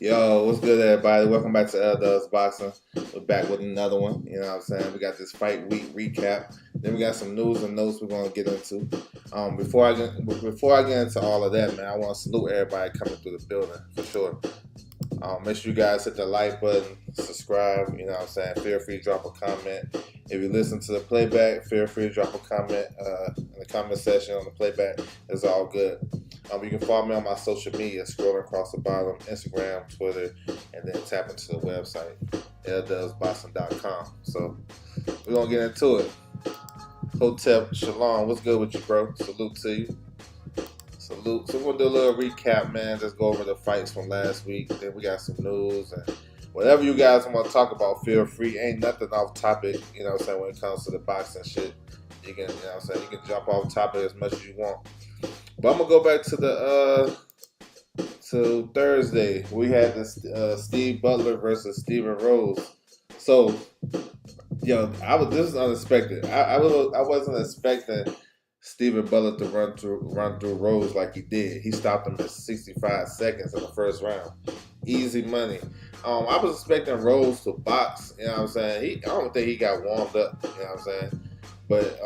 Yo, what's good, everybody? Welcome back to L Dubs Boxing. We're back with another one. You know what I'm saying? We got this fight week recap. Then we got some news and notes we're gonna get into. Before I get into all of that, man, I want to salute everybody coming through the building for sure. Make sure you guys hit the like button, subscribe. You know what I'm saying? Feel free to drop a comment. If you listen to the playback, feel free to drop a comment in the comment section on the playback. It's all good. You can follow me on my social media, scrolling across the bottom, Instagram, Twitter, and then tap into the website, ldubsboxing.com. So we're going to get into it. Hotep Shalom, what's good with you, bro? Salute to you. Salute. So we're going to do a little recap, man. Just go over the fights from last week. Then we got some news and whatever you guys want to talk about, feel free. Ain't nothing off topic, you know what I'm saying, when it comes to the boxing shit. You can, you know what I'm saying, you can jump off topic as much as you want. But I'm gonna go back to the to Thursday. We had this Steve Butler versus Steven Rose. So, yo, this is unexpected. I wasn't expecting Steven Butler to run through Rose like he did. He stopped him at 65 seconds in the first round. Easy money. I was expecting Rose to box. You know what I'm saying? I don't think he got warmed up. You know what I'm saying? But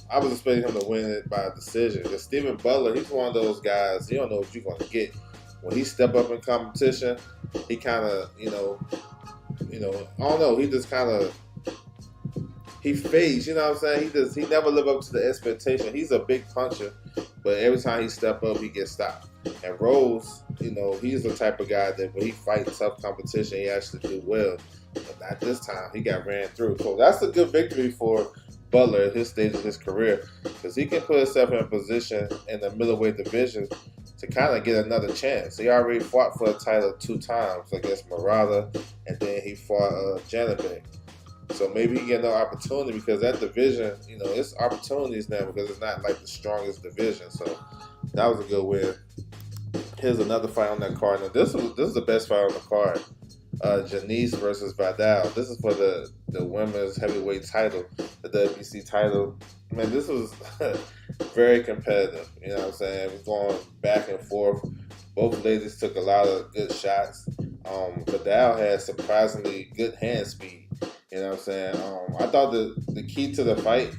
I was expecting him to win it by a decision. Because Steven Butler, he's one of those guys, you don't know what you're going to get. When he step up in competition, he kind of, I don't know, he just kind of, he fades, you know what I'm saying? He never live up to the expectation. He's a big puncher, but every time he step up, he gets stopped. And Rose, he's the type of guy that when he fights tough competition, he actually do well. But not this time. He got ran through. So that's a good victory for Butler at his stage of his career, because he can put himself in a position in the middleweight division to kind of get another chance. He already fought for the title 2 times against Murata, and then he fought Janibek. So maybe he get no opportunity because that division, it's opportunities now because it's not like the strongest division. So that was a good win. Here's another fight on that card. Now this is the best fight on the card. Janice versus Vidal. This is for the women's heavyweight title, the WBC title. Man, this was very competitive. You know what I'm saying? It was going back and forth. Both ladies took a lot of good shots. Vidal had surprisingly good hand speed. You know what I'm saying? I thought the key to the fight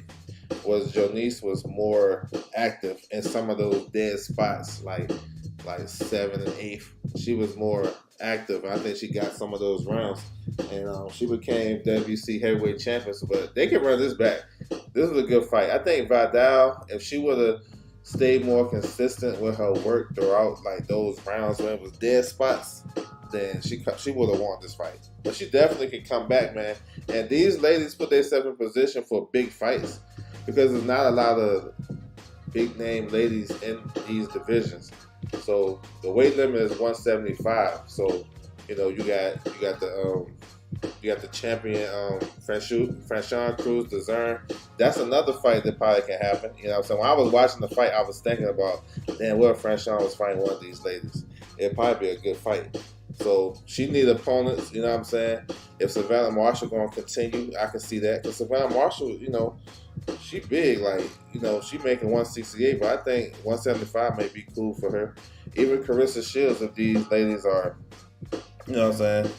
was Janice was more active in some of those dead spots, like 7th and 8th. She was more active. I think she got some of those rounds, and she became WC heavyweight champion. But they can run this back. This was a good fight. I think Vidal, if she would have stayed more consistent with her work throughout, like those rounds when it was dead spots, then she would have won this fight. But she definitely can come back, man. And these ladies put themselves in position for big fights because there's not a lot of big name ladies in these divisions. So the weight limit is 175. So you got the champion Franchon Cruz Dezern. That's another fight that probably can happen. So when I was watching the fight, I was thinking about, damn, what if Franchon was fighting one of these ladies? It'd probably be a good fight. So she needs opponents, you know what I'm saying? If Savannah Marshall going to continue, I can see that. Because Savannah Marshall, she big, like, she making 168, but I think 175 may be cool for her. Even Carissa Shields, if these ladies are, you know what I'm saying,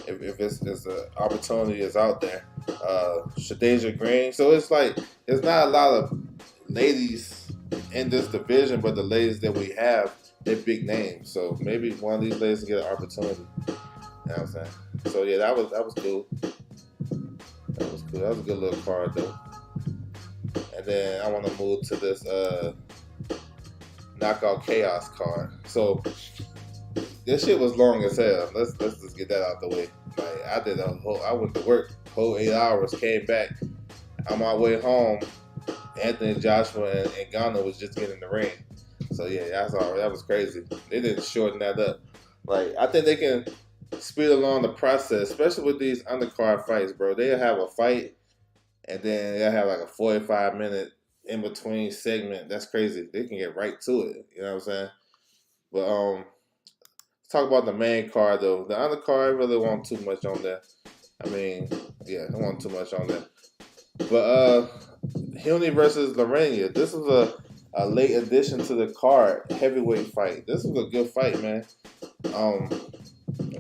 if it's an opportunity is out there. Shadeja Green. So it's like, there's not a lot of ladies in this division, but the ladies that we have, they're big names. So maybe one of these ladies will get an opportunity. You know what I'm saying? So yeah, that was cool. That was cool. That was a good little card though. And then I want to move to this Knockout Chaos card. So this shit was long as hell. Let's just get that out the way. Like I went to work whole 8 hours, came back. On my way home, Anthony Joshua and Ghana was just getting in the ring. So yeah, that's all. That was crazy. They didn't shorten that up. Like, I think they can speed along the process, especially with these undercard fights, bro. They'll have a fight, and then they'll have like a 45-minute in between segment. That's crazy. They can get right to it. You know what I'm saying? But let's talk about the main card though. The undercard really won't too much on there. I mean, yeah, I want too much on there. But Hilney versus Lorena. This was a late addition to the card, heavyweight fight. This was a good fight, man.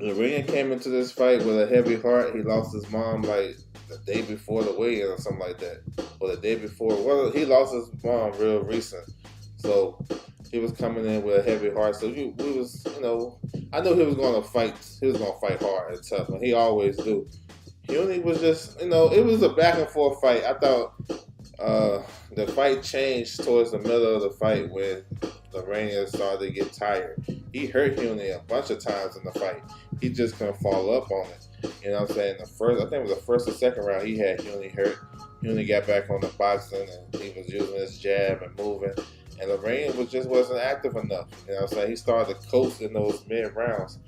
Lorraine came into this fight with a heavy heart. He lost his mom like the day before the weigh-in or something like that, or the day before. Well, he lost his mom real recent, so he was coming in with a heavy heart. So we was, I knew he was going to fight. He was going to fight hard and tough, and he always do. He only was just, it was a back and forth fight. I thought the fight changed towards the middle of the fight when Lorraine started to get tired. He hurt Huni a bunch of times in the fight. He just couldn't follow up on it. You know what I'm saying? I think it was the first or second round, he had Huni hurt. Huni got back on the boxing, and he was using his jab and moving. And Lorraine wasn't active enough. You know what I'm saying? He started to coast in those mid rounds.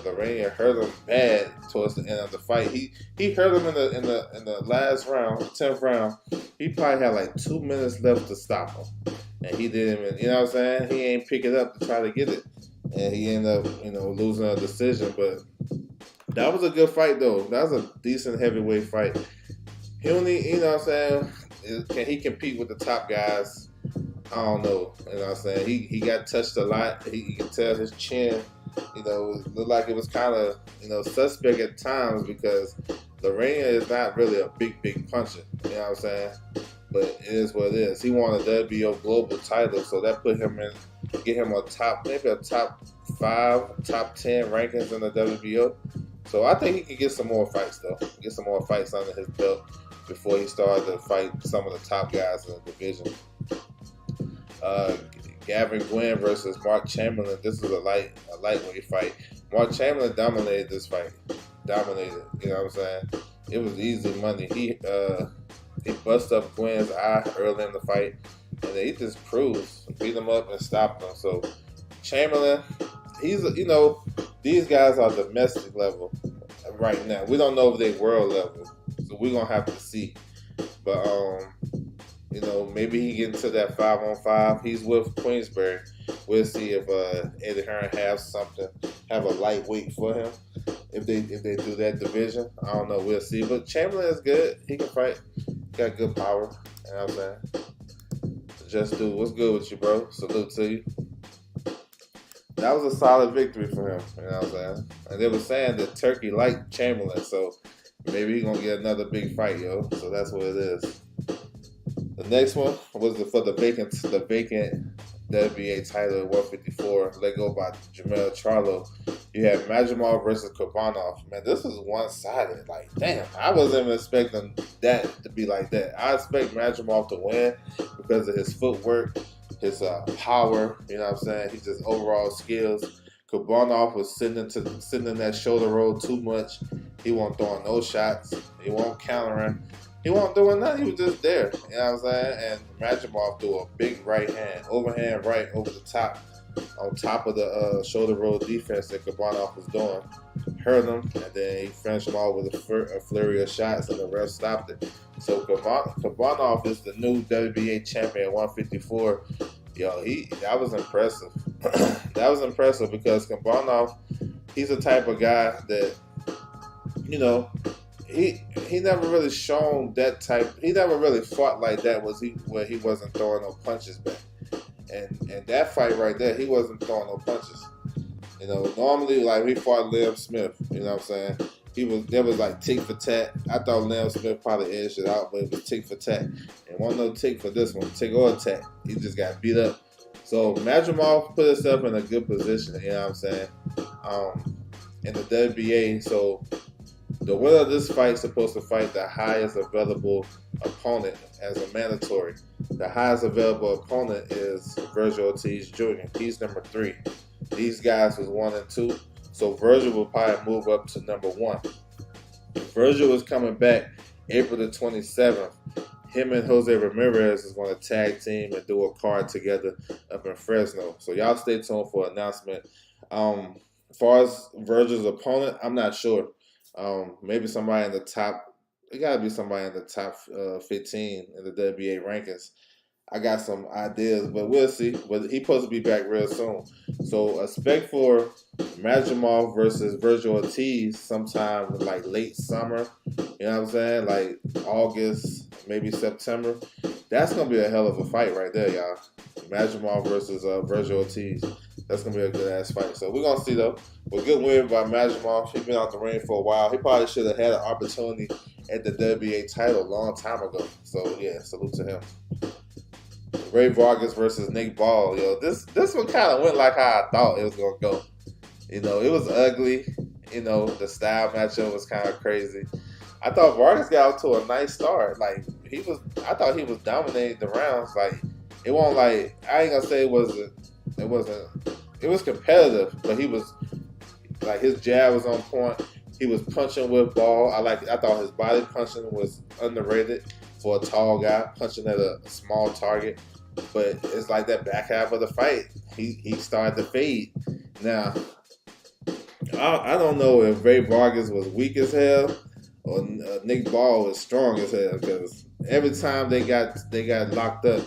Lorraine hurt him bad towards the end of the fight. He hurt him in the last round, 10th round. He probably had like 2 minutes left to stop him. And he didn't even, you know what I'm saying? He ain't pick it up to try to get it. And he ended up, losing a decision. But that was a good fight, though. That was a decent heavyweight fight. He only, you know what I'm saying? Can he compete with the top guys? I don't know. You know what I'm saying? He got touched a lot. He can tell his chin, it looked like it was kind of, suspect at times because Lorraine is not really a big puncher. You know what I'm saying? But it is what it is. He won a WBO global title, so that put him in, get him maybe a top 5, top 10 rankings in the WBO. So I think he could get some more fights, though. Get some more fights under his belt before he started to fight some of the top guys in the division. Gavin Gwynn versus Mark Chamberlain. This is a lightweight fight. Mark Chamberlain dominated this fight. Dominated. You know what I'm saying? It was easy money. He busted up Gwynn's eye early in the fight, and then he just beat him up and stopped him. So Chamberlain, these guys are domestic level right now. We don't know if they world level, so we're gonna have to see. But maybe he get into that 5-on-5. He's with Queensberry. We'll see if Eddie Hearn have a lightweight for him. If they do that division, I don't know. We'll see. But Chamberlain is good. He can fight. Got good power. You know what I'm saying? Just do what's good with you, bro. Salute to you. That was a solid victory for him. You know what I'm saying? And they were saying that Turkey liked Chamberlain, so maybe he's gonna get another big fight, yo. So that's what it is. The next one was for the vacant WBA title at 154, let go by Jermell Charlo. You had Madrimov versus Kurbanov. Man, this was one-sided. Like, damn, I wasn't even expecting that to be like that. I expect Madrimov to win because of his footwork, his power. You know what I'm saying? He's just overall skills. Kurbanov was sitting in that shoulder roll too much. He wasn't throwing no shots. He wasn't countering. He wasn't doing nothing. He was just there. You know what I'm saying? And Madrimov threw a big right hand, overhand right over the top, on top of the shoulder roll defense that Kurbanov was doing. Hurt him, and then he finished him off with a flurry of shots, and the ref stopped it. So Kurbanov is the new WBA champion at 154. Yo, that was impressive. That was impressive because Kurbanov, he's the type of guy that, he never really shown that type. He never really fought like that. Where he wasn't throwing no punches back. And that fight right there, he wasn't throwing no punches. Normally like we fought Liam Smith. You know what I'm saying? There was like tick for tat. I thought Liam Smith probably edged it out, but it was tick for tat. And wasn't no tick for this one, tick or tat. He just got beat up. So Madrimov put himself in a good position. You know what I'm saying? In the WBA, so. The winner of this fight is supposed to fight the highest available opponent as a mandatory. The highest available opponent is Vergil Ortiz Jr. He's number 3. These guys was 1 and 2, so Vergil will probably move up to number 1. Vergil is coming back April the 27th. Him and Jose Ramirez is going to tag team and do a card together up in Fresno. So y'all stay tuned for an announcement. As far as Vergil's opponent, I'm not sure. Maybe somebody in the top. It got to be somebody in the top 15 in the WBA rankings. I got some ideas, but we'll see. But he's supposed to be back real soon. So expect for Madrimov versus Vergil Ortiz sometime like late summer. You know what I'm saying? Like August, maybe September. That's going to be a hell of a fight right there, y'all. Madrimov versus Vergil Ortiz. That's gonna be a good ass fight. So we're gonna see though. But good win by Majimov. He's been out the ring for a while. He probably should have had an opportunity at the WBA title a long time ago. So yeah, salute to him. Ray Vargas versus Nick Ball. Yo, this one kind of went like how I thought it was gonna go. You know, it was ugly. You know, the style matchup was kind of crazy. I thought Vargas got out to a nice start. Like I thought he was dominating the rounds. Like it wasn't like I ain't gonna say it wasn't. It was competitive, but he was like his jab was on point. He was punching with Ball. I thought his body punching was underrated for a tall guy punching at a small target. But it's like that back half of the fight, he started to fade. Now, I don't know if Ray Vargas was weak as hell or Nick Ball was strong as hell, because every time they got locked up,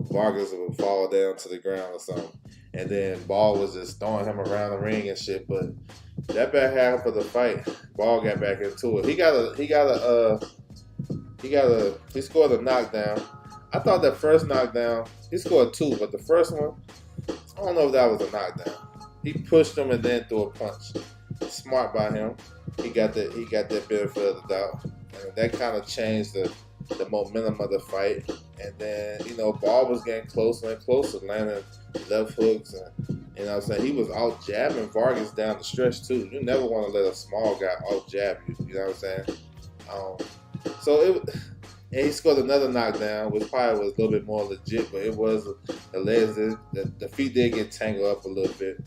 Vargas would fall down to the ground or something, and then Ball was just throwing him around the ring and shit. But that back half of the fight, Ball got back into it. He scored a knockdown. I thought that first knockdown, he scored 2, but the first one, I don't know if that was a knockdown. He pushed him and then threw a punch. Smart by him. He got that benefit of the doubt, and that kind of changed the momentum of the fight. And then, you know, Ball was getting closer and closer, landing left hooks, and you know what I'm saying, he was out jabbing Vargas down the stretch too. You never want to let a small guy out jab you. You know what I'm saying? And he scored another knockdown, which probably was a little bit more legit, but it was the legs. The feet did get tangled up a little bit.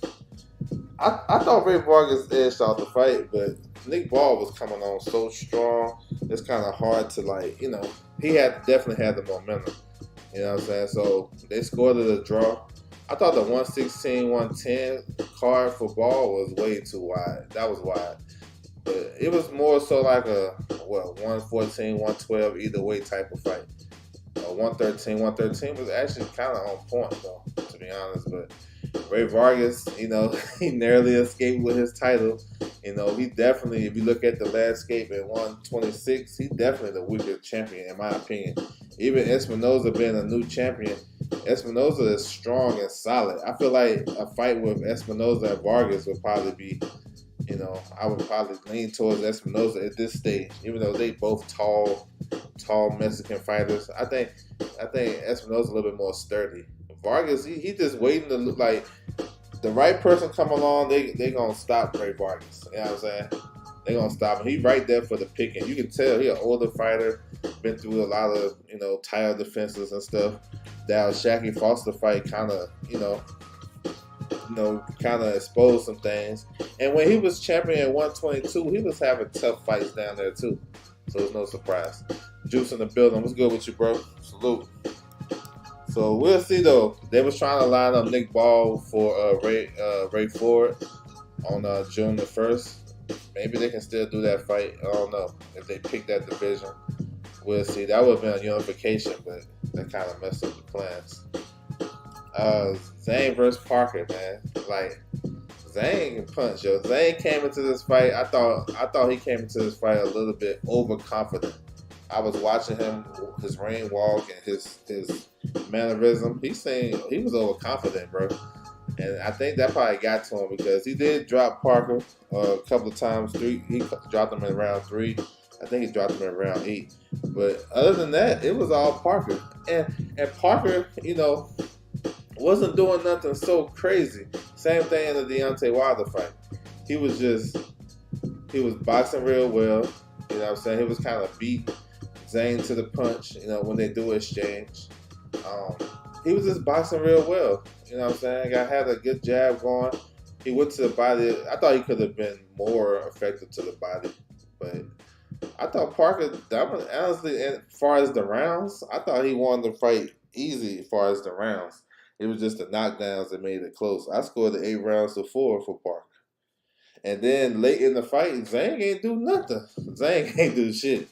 I thought Ray Vargas edged out the fight, but Nick Ball was coming on so strong. It's kind of hard to, like, you know, he definitely had the momentum. You know what I'm saying? So they scored it a draw. I thought the 116-110 card for Ball was way too wide. That was wide. But it was more so like a 114, 112 either way type of fight. 113 was actually kind of on point though, to be honest. But Ray Vargas, you know, he narrowly escaped with his title. You know, he definitely, if you look at the landscape at 126, he's definitely the weaker champion in my opinion. Even Espinoza being a new champion, Espinoza is strong and solid. I feel like a fight with Espinoza and Vargas would probably be, you know, I would probably lean towards Espinoza at this stage, even though they both tall Mexican fighters. I think Espinoza a little bit more sturdy. Vargas, he just waiting to look like the right person come along. They gonna stop Ray Vargas. You know what I'm saying? They gonna stop him. He right there for the picking. You can tell he an older fighter, been through a lot of, you know, title defenses and stuff. That Shaqy Foster fight kind of, kind of exposed some things. And when he was champion at 122, he was having tough fights down there too. So it's no surprise. Juice in the building. What's good with you, bro? Salute. So we'll see though. They was trying to line up Nick Ball for Ray Ford on June the 1st. Maybe they can still do that fight. I don't know if they pick that division. We'll see. That would have been a unification, but that kind of messed up the plans. Zane versus Parker, man. Like, Zane can punch, yo. Zane came into this fight. I thought he came into this fight a little bit overconfident. I was watching him, his ring walk and his mannerism. He was overconfident, bro. And I think that probably got to him because he did drop Parker a couple of times. He dropped him in round 3. I think he dropped him in round 8. But other than that, it was all Parker. And Parker, you know, wasn't doing nothing so crazy. Same thing in the Deontay Wilder fight. He was boxing real well. You know what I'm saying? He was kind of beat Zane to the punch, you know, when they do exchange. He was just boxing real well. You know what I'm saying? Had a good jab going. He went to the body. I thought he could have been more effective to the body. But I thought Parker, honestly, as far as the rounds, I thought he won the fight easy as far as the rounds. It was just the knockdowns that made it close. I scored the 8 rounds to 4 for Parker. And then late in the fight, Zhang ain't do nothing. Zhang ain't do shit.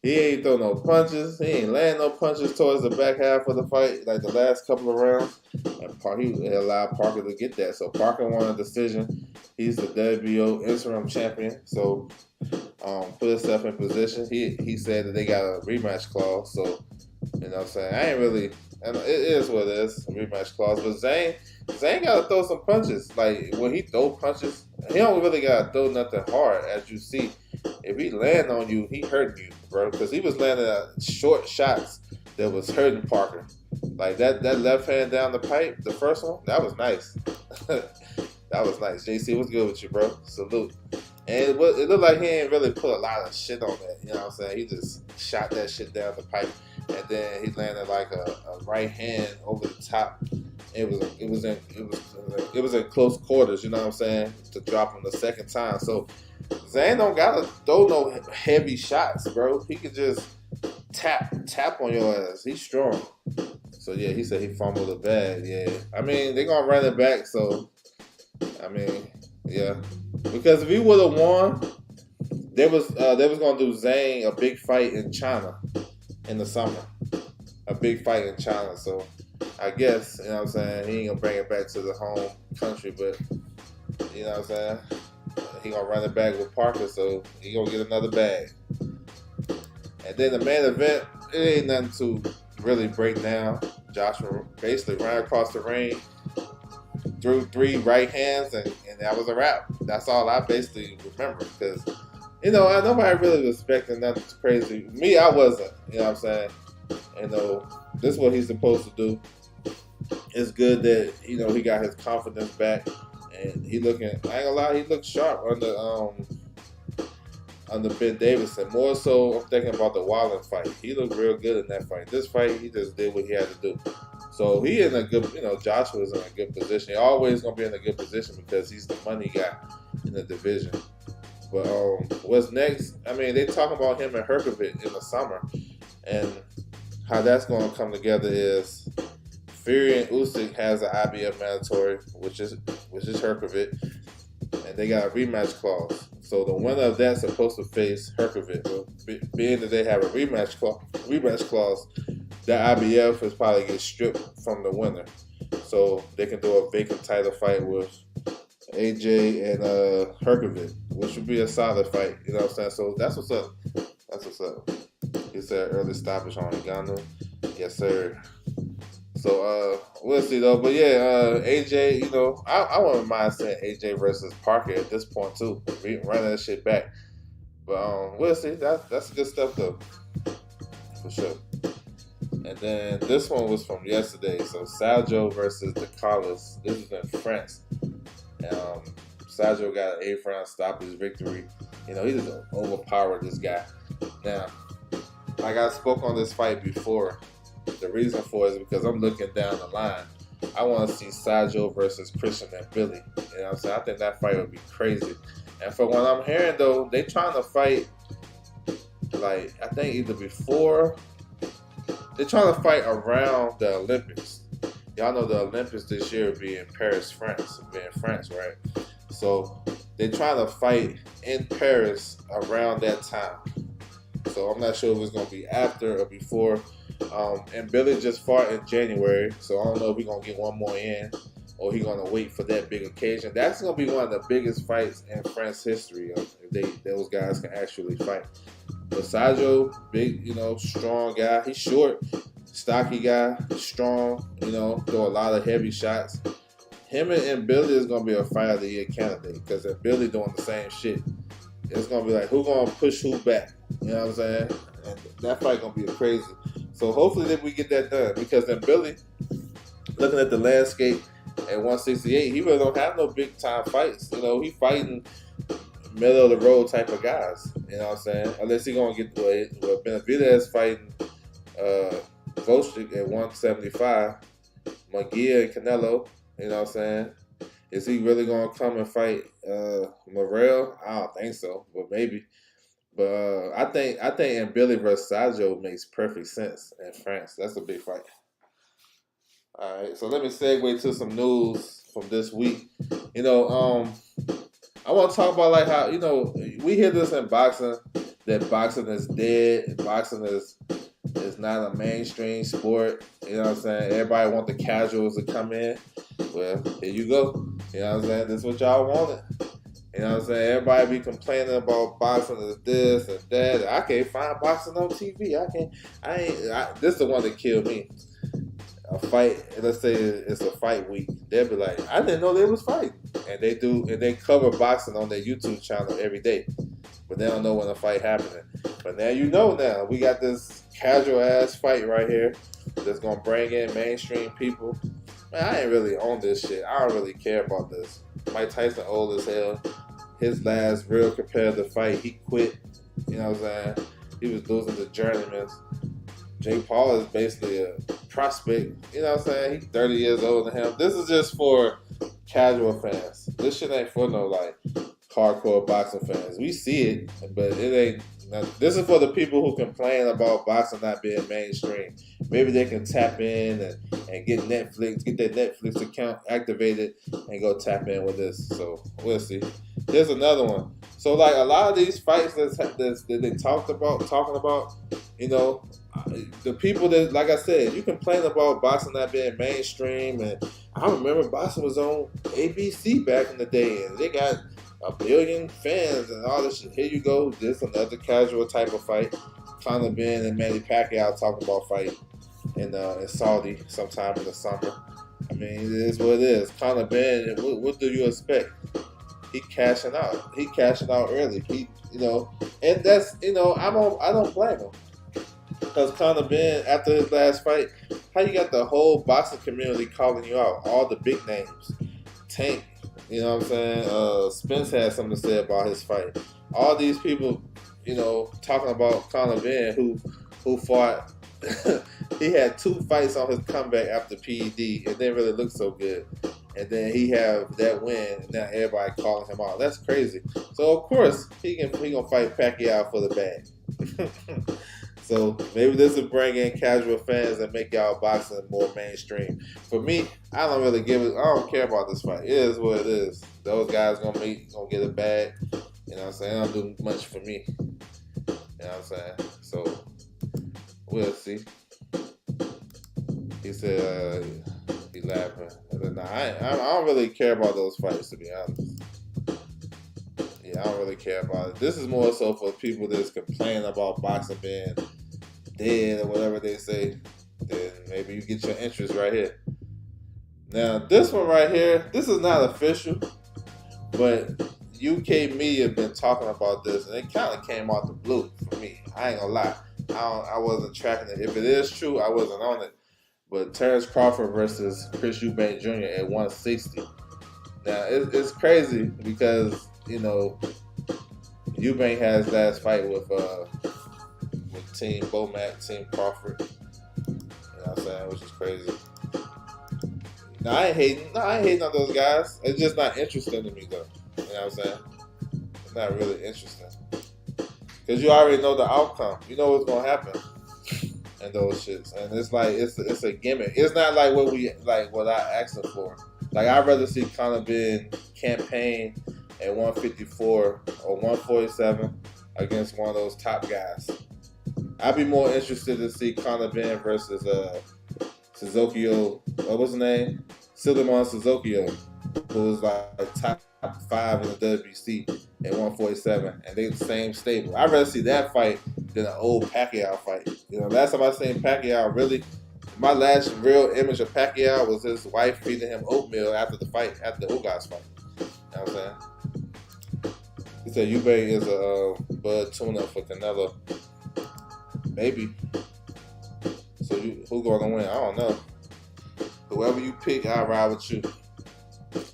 He ain't throw no punches. He ain't land no punches towards the back half of the fight, like the last couple of rounds. And he allowed Parker to get that. So Parker won a decision. He's the WBO interim champion. So put himself in position. He said that they got a rematch clause. So, you know what I'm saying? and it is what it is, a rematch clause. But Zane gotta throw some punches. Like when he throw punches, he don't really gotta throw nothing hard, as you see. If he land on you, he hurting you, bro. Because he was landing short shots that was hurting Parker. Like that left hand down the pipe, the first one, that was nice. That was nice. JC, what's good with you, bro? Salute. And it looked like he ain't really put a lot of shit on that. You know what I'm saying? He just shot that shit down the pipe, and then he landed like a right hand over the top. It was in close quarters. You know what I'm saying? To drop him the second time. So Zane don't gotta throw no heavy shots, bro. He could just tap on your ass. He's strong. So yeah, he said he fumbled the bag. Yeah, I mean they're gonna run it back. So I mean, yeah, because if he would have won, they was gonna do Zane a big fight in China in the summer, a big fight in China. So I guess you know what I'm saying he ain't gonna bring it back to the home country, but you know what I'm saying he gonna run it back with Parker, so he gonna get another bag. And then the main event, it ain't nothing to really break down. Joshua basically ran across the ring, threw 3 right hands, and that was a wrap. That's all I basically remember because, you know, nobody really was expecting nothing crazy. Me, I wasn't. You know what I'm saying? You know, this is what he's supposed to do. It's good that, you know, he got his confidence back, and he looking, I ain't gonna lie, he looked sharp under Ben Davison. More so, I'm thinking about the Wallen fight. He looked real good in that fight. This fight, he just did what he had to do. So he in a good, you know, Joshua's in a good position. He always gonna be in a good position because he's the money guy in the division. But what's next? I mean, they talking about him and Herkovic in the summer, and how that's gonna come together is Fury and Usyk has an IBF mandatory, which is Herkovic, and they got a rematch clause. So the winner of that's supposed to face Herkovic. Well, being that they have a rematch clause, the IBF is probably get stripped from the winner, so they can do a vacant title fight with AJ and Herkovic, which would be a solid fight. You know what I'm saying? So that's what's up. That's what's up. He said early stoppage on Ngannou. Yes, sir. So we'll see though. But yeah, AJ, you know, I wouldn't mind saying AJ versus Parker at this point too. Running that shit back. But we'll see. That's good stuff though. For sure. And then this one was from yesterday. So Sergio versus DeCarlos. This is in France. Sergio got an 8th round stoppage victory. You know, he just overpowered this guy. Now, like I spoke on this fight before, the reason for it is because I'm looking down the line. I want to see Sergio versus Christian and Billy. You know what I'm saying? I think that fight would be crazy. And from what I'm hearing, though, they trying to fight, like, I think either before, they're trying to fight around the Olympics. Y'all know the Olympics this year will be in Paris, France. It'll be in France, right? So they're trying to fight in Paris around that time. So I'm not sure if it's going to be after or before. And Billy just fought in January, so I don't know if we're going to get one more in or he's going to wait for that big occasion. That's going to be one of the biggest fights in France history if those guys can actually fight. But Sergio, big, you know, strong guy. He's short, stocky guy, strong, you know, throw a lot of heavy shots. Him and Billy is going to be a fight of the year candidate because if Billy doing the same shit, it's going to be like, who going to push who back? You know what I'm saying? And that fight going to be crazy. So hopefully that we get that done because then Billy, looking at the landscape at 168, he really don't have no big time fights. You know, he fighting middle of the road type of guys. You know what I'm saying? Unless he gonna get Benavidez fighting Volchik at 175, Munguia and Canelo. You know what I'm saying? Is he really gonna come and fight Morrell? I don't think so, but maybe. But I think in Billy versus Sergio makes perfect sense in France. That's a big fight. All right, so let me segue to some news from this week. You know, I want to talk about like how, you know, we hear this in boxing that boxing is dead, boxing is not a mainstream sport. You know what I'm saying? Everybody want the casuals to come in. Well, here you go. You know what I'm saying? This is what y'all wanted. You know what I'm saying? Everybody be complaining about boxing is this and that. I can't find boxing on TV. This is the one that killed me. a fight, let's say it's a fight week, they'll be like, I didn't know they was fighting. And they do, and they cover boxing on their YouTube channel every day. But they don't know when a fight happening. But now you know now. We got this casual ass fight right here that's gonna bring in mainstream people. Man, I ain't really on this shit. I don't really care about this. Mike Tyson old as hell. His last real competitive fight, he quit. You know what I'm saying? He was losing to journeymen. Jake Paul is basically a prospect. You know what I'm saying? He's 30 years older than him. This is just for casual fans. This shit ain't for no like hardcore boxing fans. We see it, but it ain't. This is for the people who complain about boxing not being mainstream. Maybe they can tap in and get Netflix, get their Netflix account activated, and go tap in with this. So we'll see. Here's another one. So like a lot of these fights that they talking about, you know, the people that, like I said, you complain about boxing not being mainstream, and I remember boxing was on ABC back in the day, and they got 1 billion fans and all this shit. Here you go, this another casual type of fight. Conor Ben and Manny Pacquiao talking about fight in Saudi sometime in the summer. I mean, it is what it is. Conor Ben, what do you expect? He cashing out. He cashing out early. He, you know, and that's, you know, I don't blame him. Because Conor Ben, after his last fight, how you got the whole boxing community calling you out? All the big names. Tank, you know what I'm saying? Spence had something to say about his fight. All these people, you know, talking about Conor Ben, who fought. He had 2 fights on his comeback after PED. It didn't really look so good. And then he have that win, and now everybody calling him out. That's crazy. So of course he gonna fight Pacquiao for the bag. So maybe this will bring in casual fans and make y'all boxing more mainstream. For me, I don't really give it. I don't care about this fight. It is what it is. Those guys gonna get a bag. You know what I'm saying? It don't do much for me. You know what I'm saying? So we'll see. He said he laughing. Nah, I don't really care about those fights, to be honest. Yeah, I don't really care about it. This is more so for people that's complaining about boxing being dead or whatever they say. Then maybe you get your interest right here. Now, this one right here, this is not official, but UK media been talking about this, and it kind of came out the blue for me. I ain't gonna lie. I wasn't tracking it. If it is true, I wasn't on it. But Terrence Crawford versus Chris Eubank Jr. at 160. Now, it's crazy because, you know, Eubank had his last fight with Team Bomac, Team Crawford. You know what I'm saying? Which is crazy. Now, I ain't hating on those guys. It's just not interesting to me, though. You know what I'm saying? It's not really interesting. Because you already know the outcome. You know what's going to happen. And those shits, and it's like it's a gimmick. It's not like what I asked for. Like, I'd rather see Conor Ben campaign at 154 or 147 against one of those top guys. I'd be more interested to see Conor Ben versus Suzuki. What's his name? Silderman Suzuki, who was like top 5 in the WBC at 147, and they the same stable. I'd rather see that fight than an old Pacquiao fight. You know, last time I seen Pacquiao, really, my last real image of Pacquiao was his wife feeding him oatmeal after the fight, after the Ugas fight. You know what I'm saying? He said Eubank is a bud tune-up for Canelo. Maybe. So who going to win? I don't know. Whoever you pick, I'll ride with you.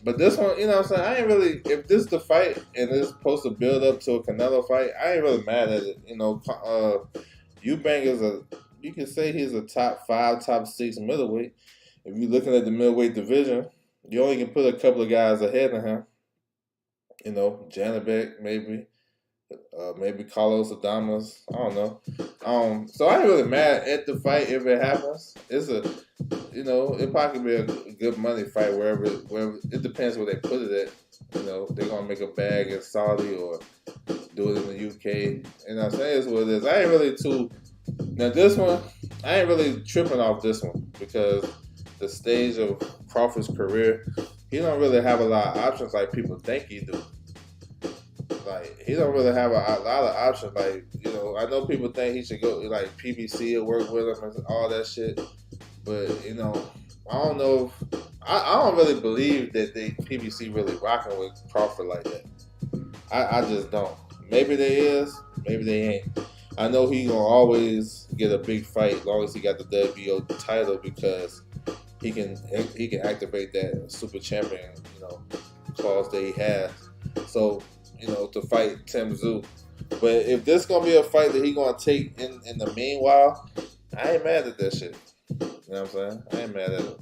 But this one, you know what I'm saying? I ain't really, if this is the fight and it's supposed to build up to a Canelo fight, I ain't really mad at it. You know, Eubank is you can say he's a top 5, top 6 middleweight. If you're looking at the middleweight division, you only can put a couple of guys ahead of him. You know, Janibek, maybe Carlos Adames. I don't know. So I ain't really mad at the fight if it happens. It's it probably could be a good money fight wherever it depends where they put it at. You know, they're gonna make a bag in Saudi or do it in the UK. You know what I'm saying? It's what it is. I ain't really now this one, I ain't really tripping off this one because the stage of Crawford's career, he don't really have a lot of options like people think he do. Like, he don't really have a lot of options. Like, you know, I know people think he should go, like, PBC will work with him and all that shit. But I don't know. I don't really believe that PBC really rocking with Crawford like that. I just don't. Maybe they is, maybe they ain't. I know he gonna always get a big fight as long as he got the WBO title because he can activate that super champion clause that he has. So to fight Tim Tszyu. But if this gonna be a fight that he gonna take in the meanwhile, I ain't mad at that shit. You know what I'm saying? I ain't mad at it.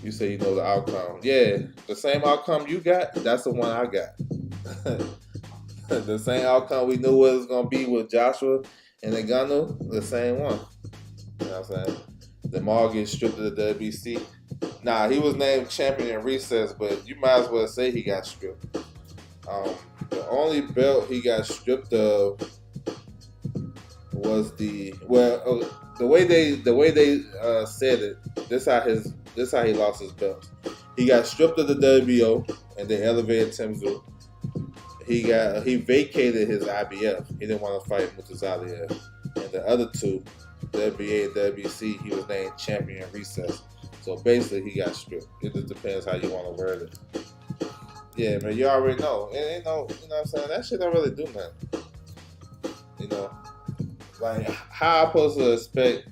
You say you know the outcome. Yeah, the same outcome you got, that's the one I got. The same outcome we knew what it was going to be with Joshua and Ngannou, the same one. You know what I'm saying? Lamar gets stripped of the WBC. Nah, he was named champion in recess, but you might as well say he got stripped. The only belt he got stripped of was the way they said it. This how he lost his belt. He got stripped of the WBO and they elevated Tim Tszyu. He vacated his IBF. He didn't want to fight Mutazaliev. And the other two, WBA and WBC, he was named champion in recess. So basically, he got stripped. It just depends how you want to word it. Yeah, man, you already know. And, you know what I'm saying? That shit don't really do nothing. Like, how I supposed to expect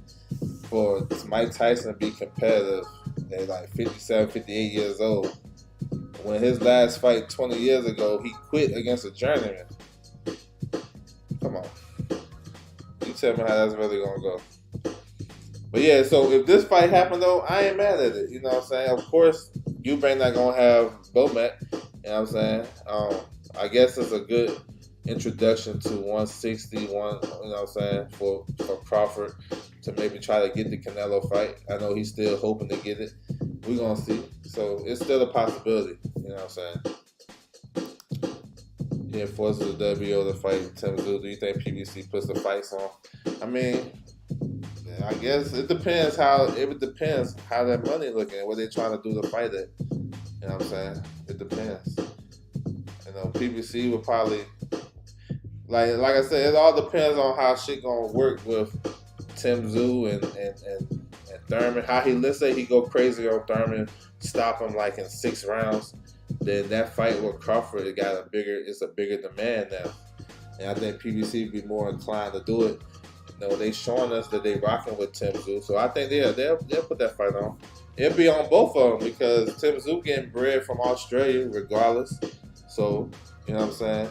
for Mike Tyson to be competitive at like 57, 58 years old when his last fight 20 years ago, he quit against a journeyman? Come on. You tell me how that's really going to go. But yeah, so if this fight happened though, I ain't mad at it. You know what I'm saying? Of course, Eubank not going to have Bomac. You know what I'm saying? I guess it's a good introduction to 161, you know what I'm saying, for Crawford to maybe try to get the Canelo fight. I know he's still hoping to get it. We're going to see. So it's still a possibility, you know what I'm saying? He forces the WBO to fight Tim Tszyu. Do you think PBC puts the fights on? I mean, I guess it depends how that money looking, what they're trying to do to fight it. You know what I'm saying? It depends. PBC will probably, like I said, it all depends on how shit gonna work with Tim Tszyu and Thurman. How let's say he go crazy on Thurman, stop him like in 6 rounds. Then that fight with Crawford, it's a bigger demand now, and I think PBC would be more inclined to do it. They showing us that they rocking with Tim Tszyu, so I think they'll put that fight on. It'll be on both of them because Tim Tszyu getting bread from Australia regardless. So, you know what I'm saying?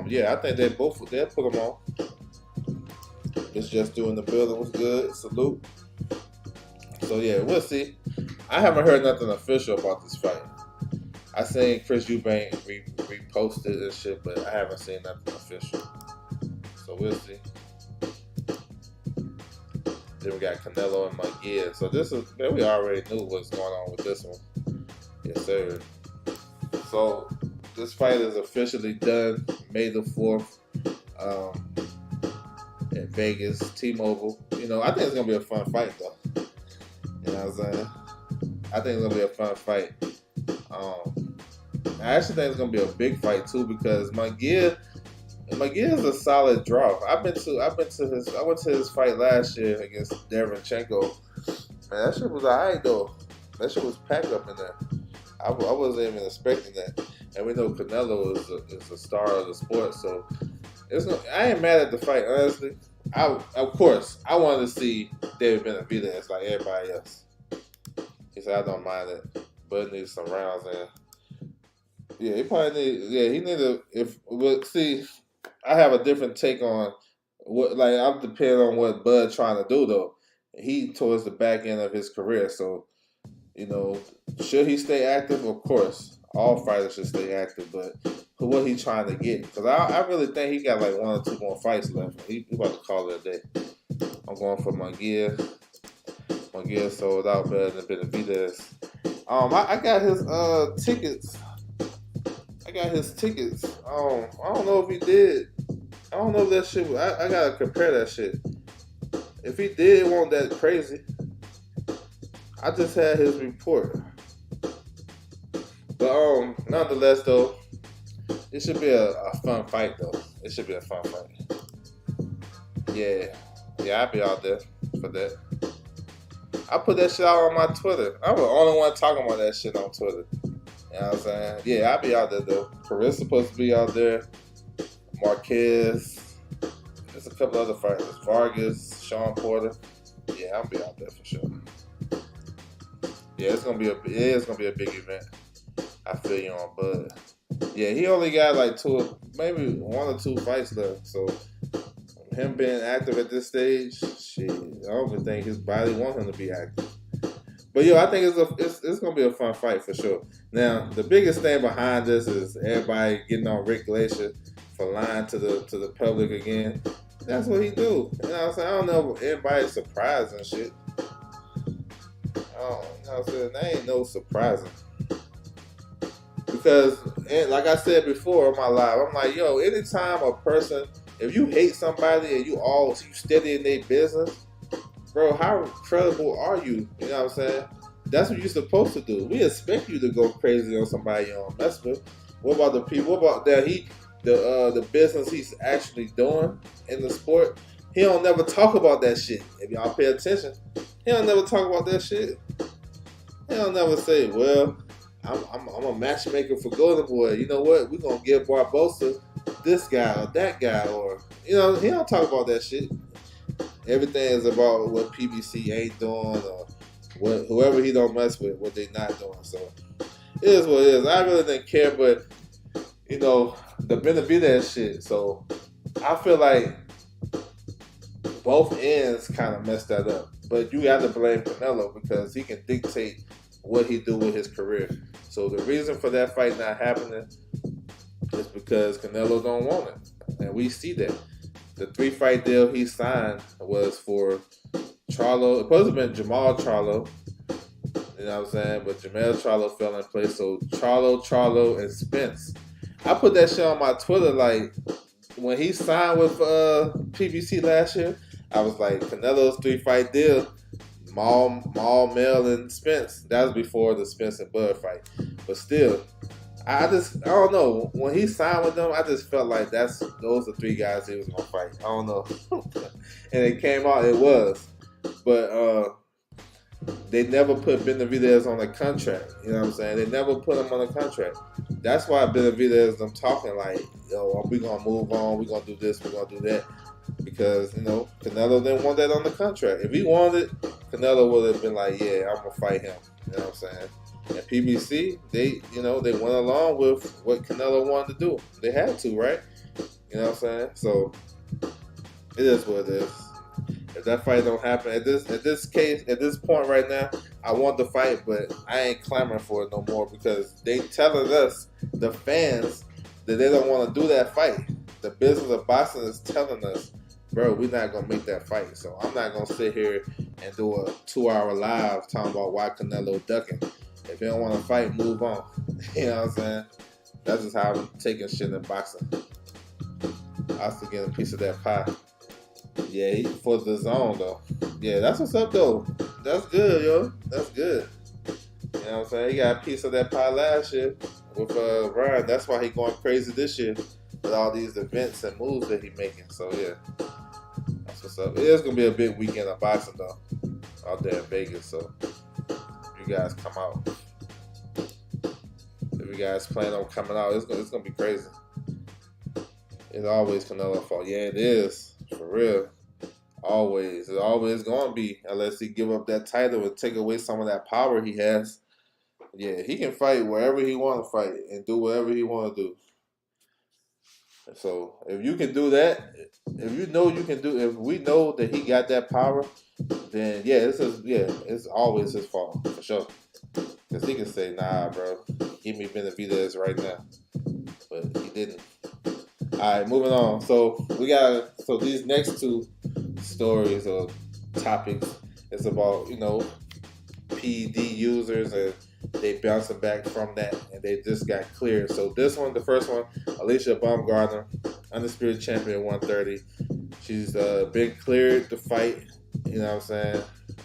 Yeah, I think they'll put them on. It's just doing the building was good. Salute. So yeah, we'll see. I haven't heard nothing official about this fight. I seen Chris Eubank reposted and shit, but I haven't seen nothing official. So we'll see. Then we got Canelo and Munguia. So we already knew what's going on with this one. Yes, sir. So this fight is officially done May the 4th in Vegas, T-Mobile. I think it's going to be a fun fight, though. You know what I'm saying? I think it's going to be a fun fight. I actually think it's going to be a big fight, too, because Munguia is a solid draw. I went to his fight last year against Derevyanchenko. Man, that shit was alright, though. That shit was packed up in there. I wasn't even expecting that. And we know Canelo is a star of the sport, so I ain't mad at the fight, honestly. Of course, I wanted to see David Benavidez like everybody else. He said, I don't mind it, but it needs some rounds in. Yeah, he probably see, I have a different take on what, like, I'm depending on what Bud trying to do, though. He towards the back end of his career, so, should he stay active? Of course. All fighters should stay active, but for what he trying to get. Because I really think he got like 1 or 2 more fights left. He about to call it a day. I'm going for Munguia. Munguia sold out better than Benavidez. I got his tickets. I don't know if he did. I don't know if that shit. I gotta compare that shit. If he did, it wasn't that crazy. I just had his report. But nonetheless, though, it should be a fun fight, though. It should be a fun fight. Yeah, I'll be out there for that. I put that shit out on my Twitter. I'm the only one talking about that shit on Twitter. You know what I'm saying? Yeah, I'll be out there though. Carissa supposed to be out there. Marquez. There's a couple other fighters. Vargas, Sean Porter. Yeah, I'll be out there for sure. Yeah, it's gonna be a big event. I feel you on Bud. Yeah, he only got like maybe 1 or 2 fights left. So him being active at this stage, shit, I don't even think his body wants him to be active. But yo, I think it's gonna be a fun fight for sure. Now, the biggest thing behind this is everybody getting on Rick Glacier for lying to the public again. That's what he do. You know what I'm saying? I don't know if everybody's surprised and shit. Oh, you know what I'm saying? That ain't no surprising. Because, like I said before on my live, I'm like, yo, anytime a person, if you hate somebody and you steady in their business, bro, how credible are you? You know what I'm saying? That's what you're supposed to do. We expect you to go crazy on somebody you don't mess with. What about the people? What about that the business he's actually doing in the sport? He don't never talk about that shit. If y'all pay attention, he don't never talk about that shit. He don't never say, well, I'm a matchmaker for Golden Boy. You know what? We're gonna give Barbosa this guy or that guy, or he don't talk about that shit. Everything is about what PBC ain't doing or what whoever he don't mess with, what they not doing. So it is what it is. I really didn't care, but the Benavidez shit. So I feel like both ends kind of messed that up. But you got to blame Canelo because he can dictate what he do with his career. So the reason for that fight not happening is because Canelo don't want it. And we see that. The 3-fight deal he signed was for Charlo. It supposed to have been Jamal Charlo. You know what I'm saying? But Jamal Charlo fell in place. So Charlo, and Spence. I put that shit on my Twitter like when he signed with PBC last year. I was like, Canelo's 3-fight deal, Maul, Mel, and Spence. That was before the Spence and Bud fight. But still, I don't know. When he signed with them, I just felt like those are 3 guys he was gonna fight. I don't know. And it came out, it was. But they never put Benavidez on a contract. You know what I'm saying? They never put him on a contract. That's why Benavidez, I'm talking like, yo, we gonna move on, we gonna do this, we gonna do that. Because, Canelo didn't want that on the contract. If he wanted it, Canelo would have been like, yeah, I'm going to fight him. You know what I'm saying? And PBC, they went along with what Canelo wanted to do. They had to, right? You know what I'm saying? So, it is what it is. If that fight don't happen, at this point right now, I want the fight, but I ain't clamoring for it no more because they telling us, the fans, that they don't want to do that fight. The business of boxing is telling us, bro, we're not going to make that fight. So I'm not going to sit here and do a 2-hour live talking about why Canelo ducking. If you don't want to fight, move on. You know what I'm saying? That's just how I'm taking shit in boxing. I still get a piece of that pie. Yeah, for the zone, though. Yeah, that's what's up, though. That's good, yo. That's good. You know what I'm saying? He got a piece of that pie last year with Ryan. That's why he going crazy this year. With all these events and moves that he's making. So, yeah. That's what's up. It is going to be a big weekend of boxing, though. Out there in Vegas. So, you guys come out. If you guys plan on coming out, it's going to be crazy. It's always Canelo's fault. Yeah, it is. For real. Always. It's always going to be. Unless he give up that title and take away some of that power he has. Yeah, he can fight wherever he want to fight. And do whatever he want to do. So if you can do that, if you know you can do, if we know that he got that power, then it's always his fault for sure. Because he can say, nah, bro, give me Benavidez right now, but he didn't. All right, moving on. So these next 2 stories or topics is about PED users and they bouncing back from that, and they just got cleared. So this one, the first one, Alicia Baumgardner, undisputed champion 130. She's been cleared to fight, you know what I'm saying,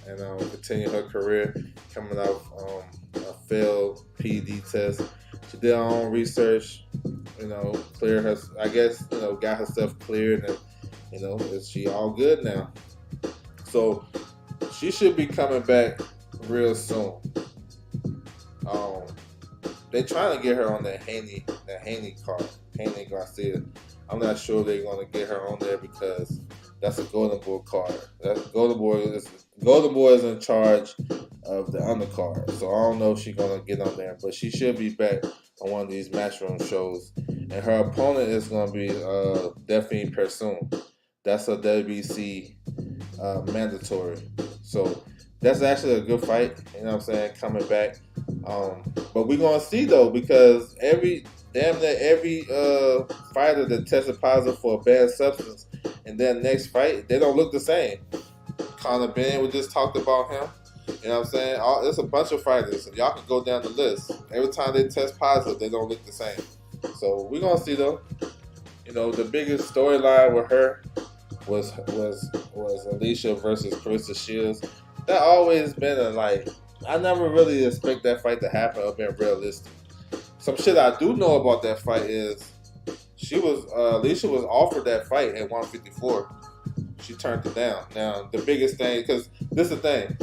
and continue her career coming off a failed PED test. She did her own research, cleared her, I guess, got herself cleared, and, is she all good now? So she should be coming back real soon. Um, they trying to get her on that Haney card, Haney Garcia. I'm not sure they're gonna get her on there because that's a Golden Boy card. That Golden Boy is in charge of the undercard, so I don't know if she's gonna get on there, but she should be back on one of these Matchroom shows. And her opponent is gonna be Delphine Persoon. That's a WBC mandatory. So that's actually a good fight. You know what I'm saying? Coming back. But we're gonna see though, because damn near every fighter that tested positive for a banned substance in their next fight, they don't look the same. Conor Benn, we just talked about him. You know what I'm saying? There's a bunch of fighters. Y'all can go down the list. Every time they test positive, they don't look the same. So we're gonna see though. You know, the biggest storyline with her was Alicia versus Claressa Shields. That always been I never really expect that fight to happen or been realistic. Some shit I do know about that fight is Alicia was offered that fight at 154. She turned it down. Now the biggest thing, because this is the thing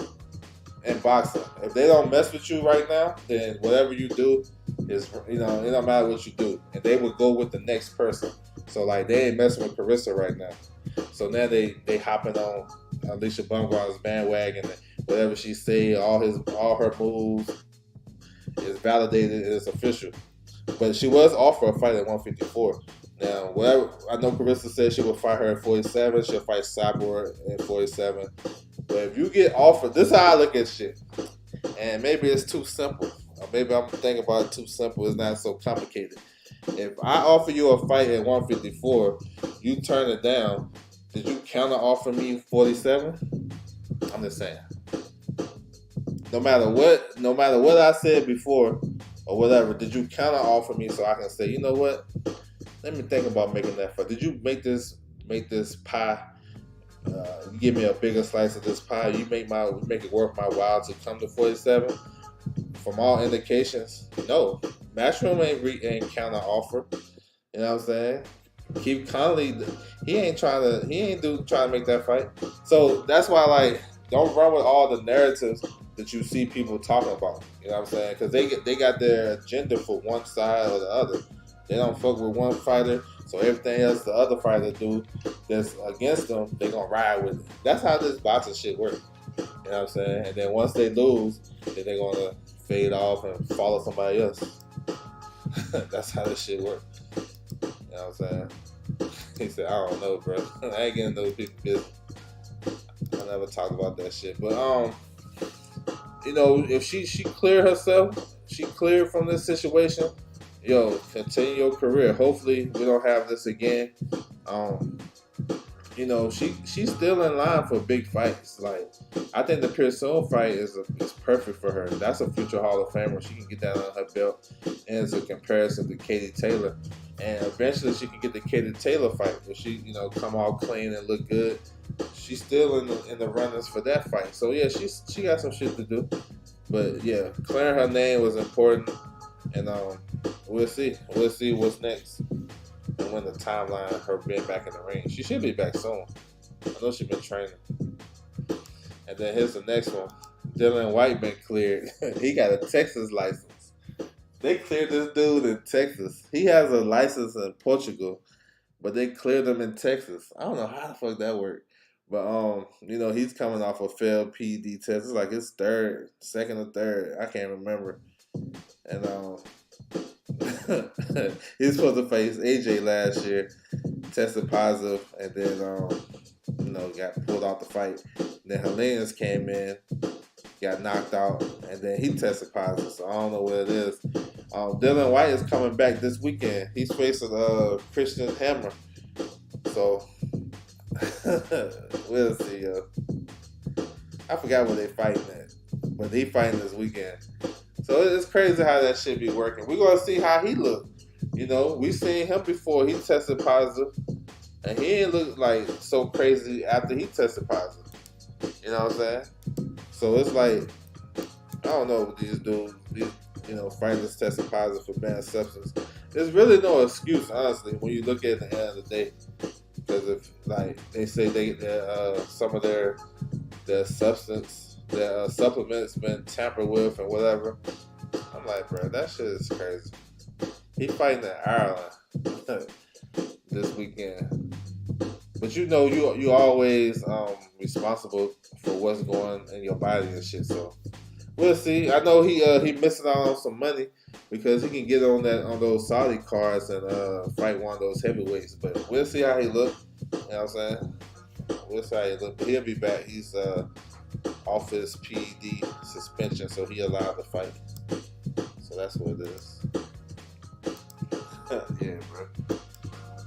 in boxing, if they don't mess with you right now, then whatever you do is, it don't matter what you do, and they will go with the next person. So they ain't messing with Claressa right now. So now they hopping on Alicia Bumgarner's bandwagon. Whatever she say, all her moves is validated. It's official. But she was offered a fight at 154. Now, whatever, I know Claressa said she would fight her at 47. She'll fight Cyborg at 47. But if you get offered, this is how I look at shit. And maybe it's too simple. Or maybe I'm thinking about it too simple. It's not so complicated. If I offer you a fight at 154, you turn it down, did you counter offer me 47? I'm just saying. No matter what I said before or whatever, did you counter offer me so I can say, you know what? Let me think about making that fight. Did you make this pie? You give me a bigger slice of this pie. You make it worth my while to come to 47. From all indications, no. Matchroom ain't counter offer. You know what I'm saying? Keith Connolly, he ain't trying to make that fight. So that's why don't run with all the narratives that you see people talking about. You know what I'm saying? Because they got their agenda for one side or the other. They don't fuck with one fighter, so everything else the other fighter do that's against them, they gonna ride with it. That's how this boxing shit works. You know what I'm saying? And then once they lose, then they're gonna fade off and follow somebody else. That's how this shit works. You know what I'm saying? He said, I don't know, bro. I ain't getting those people business. I never talk about that shit. But if she cleared herself, she cleared from this situation, continue your career. Hopefully we don't have this again. She's still in line for big fights. I think the Persoon fight is perfect for her. That's a future Hall of Famer. She can get that on her belt, and it's a comparison to Katie Taylor. And eventually she can get the Katie Taylor fight if she, come all clean and look good. She's still in the runnings for that fight. So yeah, she got some shit to do. But yeah, clearing her name was important, and we'll see what's next. And when the timeline of her being back in the ring. She should be back soon. I know she's been training. And then here's the next one. Dylan White been cleared. He got a Texas license. They cleared this dude in Texas. He has a license in Portugal, but they cleared him in Texas. I don't know how the fuck that worked. But he's coming off a failed PED test. It's like his second or third. I can't remember. And he was supposed to face AJ last year, tested positive, and then got pulled out the fight. And then Helenius came in, got knocked out, and then he tested positive. So I don't know what it is. Dylan White is coming back this weekend. He's facing Christian Hammer. So we'll see. I forgot what they fighting at, but they fighting this weekend. So it's crazy how that shit be working. We're going to see how he look. We seen him before he tested positive, and he didn't look like so crazy after he tested positive. You know what I'm saying? So it's I don't know what these dudes, fighters testing positive for banned substance. There's really no excuse, honestly, when you look at the end of the day. Because if, they say some of their the substance, the supplements been tampered with and whatever. I'm like, bro, that shit is crazy. He fighting in Ireland this weekend. But you know, you always responsible for what's going in your body and shit. So we'll see. I know he missing out on some money because he can get on those Saudi cards and fight one of those heavyweights. But we'll see how he look. You know what I'm saying? We'll see how he look. But he'll be back. He's off his PED suspension, so he allowed to fight. So that's what it is. Yeah, bro.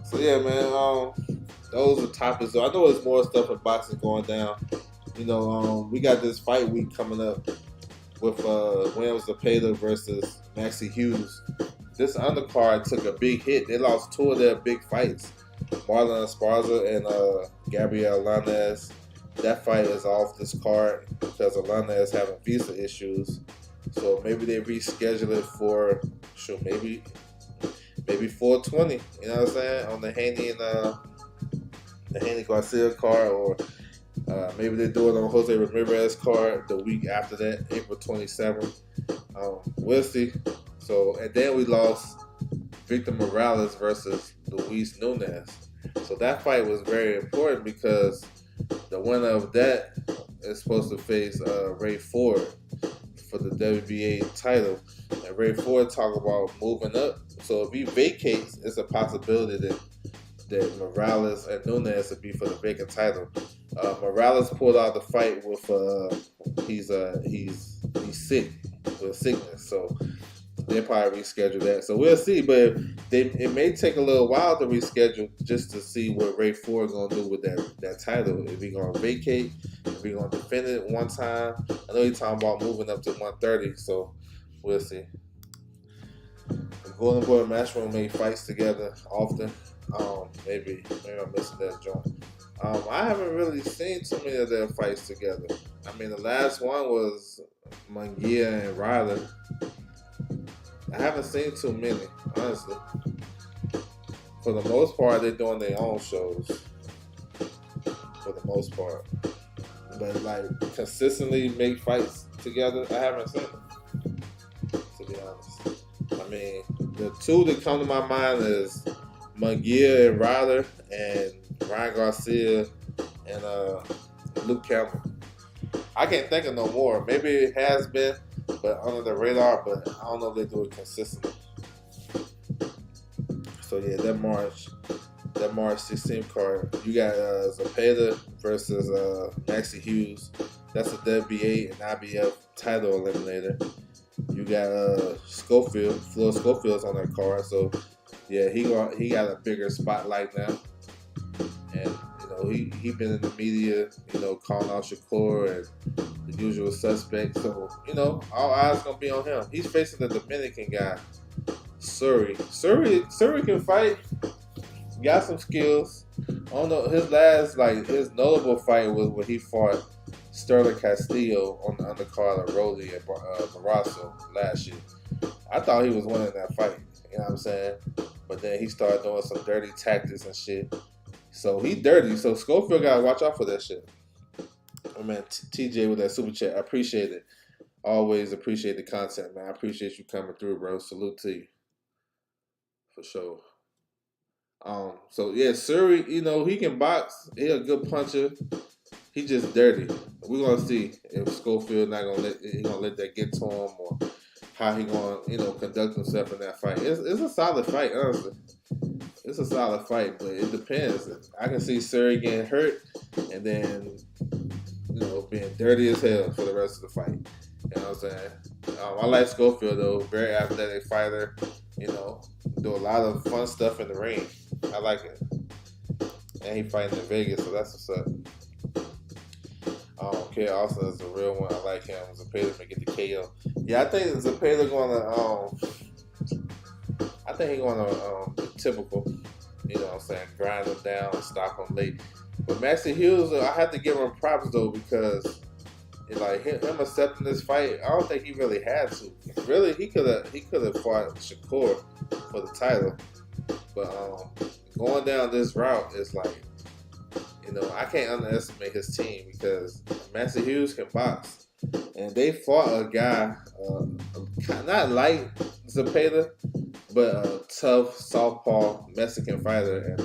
So yeah, man. Those are topics. So I know there's more stuff in boxing going down. You know, we got this fight week coming up with Williams Zepeda versus Maxie Hughes. This undercard took a big hit. They lost two of their big fights, Marlon Esparza and Gabriel Lainez. That fight is off this card because Lainez having visa issues. So maybe they reschedule it for maybe 420. You know what I'm saying, on the Haney and the Haney Garcia card, or maybe they do it on Jose Ramirez card the week after that, April 27th. We'll see. So, and then we lost Victor Morales versus Luis Nunes. So that fight was very important because the winner of that is supposed to face Ray Ford for the WBA title. And Ray Ford talk about moving up. So if he vacates, it's a possibility that Morales and Nunes would be for the vacant title. Morales pulled out the fight with he's sick with sickness, so they'll probably reschedule that. So we'll see, but it may take a little while to reschedule just to see what Ray Ford gonna do with that title. If he gonna vacate, if he gonna defend it one time. I know he's talking about moving up to 130, so we'll see. The Golden Boy Matchroom make fights together often. Maybe I'm missing that joint. I haven't really seen too many of their fights together. I mean, the last one was Munguia and Ryder. I haven't seen too many, honestly. For the most part, they're doing their own shows. For the most part. But, like, consistently make fights together, I haven't seen them, to be honest. I mean, the two that come to my mind is Munguia and Ryder, and Ryan Garcia and Luke Campbell. I can't think of no more. Maybe it has been, but under the radar. But I don't know if they do it consistently. So yeah, that March 16th card, you got Zepeda versus Maxie Hughes. That's a WBA and IBF title eliminator. You got Schofield, Floyd Schofield's on that card. So yeah, he got a bigger spotlight now. And, you know, he been in the media, you know, calling out Shakur and the usual suspects. So, you know, all eyes going to be on him. He's facing the Dominican guy, Suri. Suri can fight. Got some skills. I don't know, his notable fight was when he fought Sterling Castillo on the undercard of Rolly and Barrasso last year. I thought he was winning that fight, you know what I'm saying? But then he started doing some dirty tactics and shit. So he dirty. So Schofield gotta watch out for that shit. Oh man, TJ with that super chat. I appreciate it. Always appreciate the content, man. I appreciate you coming through, bro. Salute to you. For sure. So yeah, Suri, you know, he can box. He a good puncher. He just dirty. We're gonna see if Schofield not gonna let that get to him, or how he gonna, you know, conduct himself in that fight. It's a solid fight, honestly. It's a solid fight, but it depends. I can see Suri getting hurt and then, you know, being dirty as hell for the rest of the fight. You know what I'm saying? I like Schofield, though. Very athletic fighter. You know, do a lot of fun stuff in the ring. I like it. And he fighting in Vegas, so that's what's up. K. Austin is a real one. I like him. Zepeda may get the KO. Yeah, I think Zepeda I think he's gonna be typical, you know what I'm saying, grind him down and stop him late. But Maxie Hughes, I have to give him props though, because like him accepting this fight, I don't think he really had to. Really, he could have fought Shakur for the title, but going down this route is like, I can't underestimate his team because Master Hughes can box, and they fought a guy, not like Zepeda, but a tough southpaw Mexican fighter, and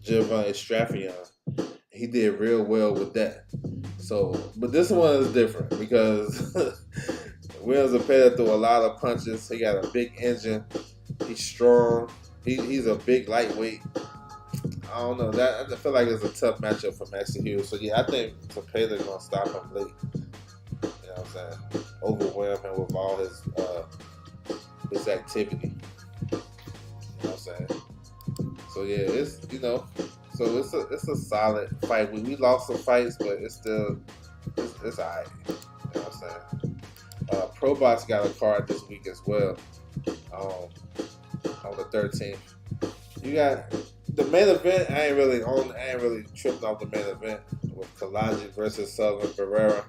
Giovanni Strafion. He did real well with that. So, but this one is different because Will Zepeda threw a lot of punches. He got a big engine. He's strong. He's a big lightweight. I don't know. I feel like it's a tough matchup for Master Hughes. So yeah, I think Zepeda's gonna stop him late. You know what I'm saying? Overwhelm him with all his activity. You know what I'm saying? So yeah, so it's a solid fight. We lost some fights, but it's alright. You know what I'm saying? ProBox got a card this week as well. On the 13th, you got the main event. I ain't really tripping off the main event with Kalaji versus Sullivan Barrera,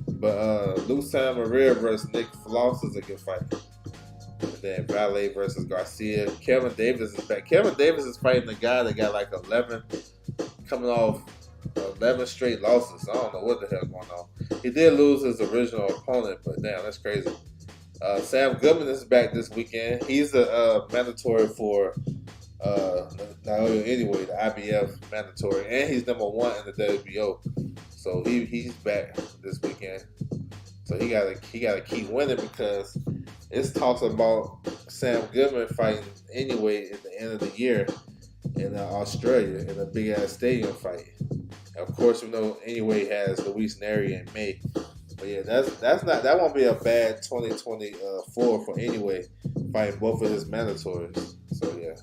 but Lucian Maria versus Nick Floss is a good fight. And then Valle versus Garcia. Kevin Davis is back. Kevin Davis is fighting the guy that got like 11, coming off 11 straight losses. I don't know what the hell going on. He did lose his original opponent, but damn, that's crazy. Sam Goodman is back this weekend. He's a mandatory for anyway, the IBF mandatory, and he's number 1 in the WBO. So he's back this weekend. So he gotta keep winning because it's talks about Sam Goodman fighting anyway at the end of the year in Australia in a big ass stadium fight. Of course, we know anyway has Luis Neri in May. But yeah, that won't be a bad 2024 for anyway fighting both of his mandatories. So yeah.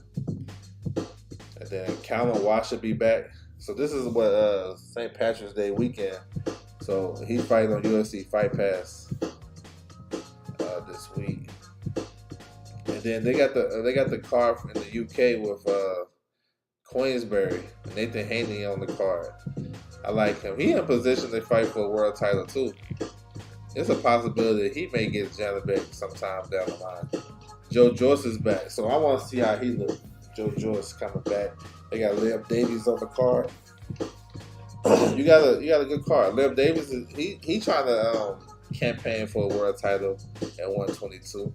And then Callum Watts should be back. So this is what St. Patrick's Day weekend. So he's fighting on UFC Fight Pass this week. And then they got the card in the UK with Queensberry, Nathan Haney on the card. I like him. He in position to fight for a world title too. It's a possibility he may get Janibek sometime down the line. Joe Joyce is back, so I want to see how he looks. Joe Joyce coming back. They got Liam Davies on the card. You got a good card. Liam Davies he trying to campaign for a world title at 122.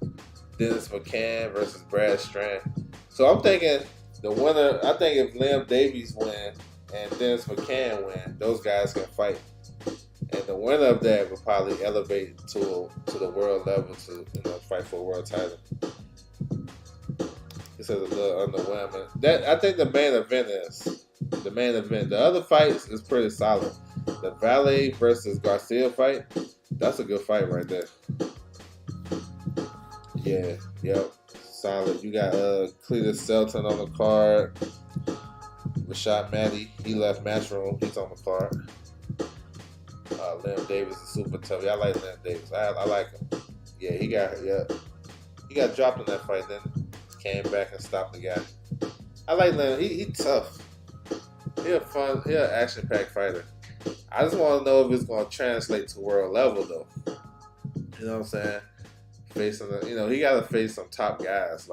Dennis McCann versus Brad Strand. So I'm thinking the winner. I think if Liam Davies win and Dennis McCann win, those guys can fight. And the winner of that will probably elevate to the world level to fight for a world title. This is a little underwhelming. I think the main event is the main event. The other fights is pretty solid. The Valle versus Garcia fight, that's a good fight right there. Yeah, yep, solid. You got Cletus Shelton on the card. Rashad Matty, he left Matchroom. He's on the card. Liam Davis is super tough. Yeah, I like Liam Davis. I like him. Yeah, he got dropped in that fight, then came back and stopped the guy. I like Liam. He tough. He an action-packed fighter. I just want to know if it's going to translate to world level though. You know what I'm saying? Facing he got to face some top guys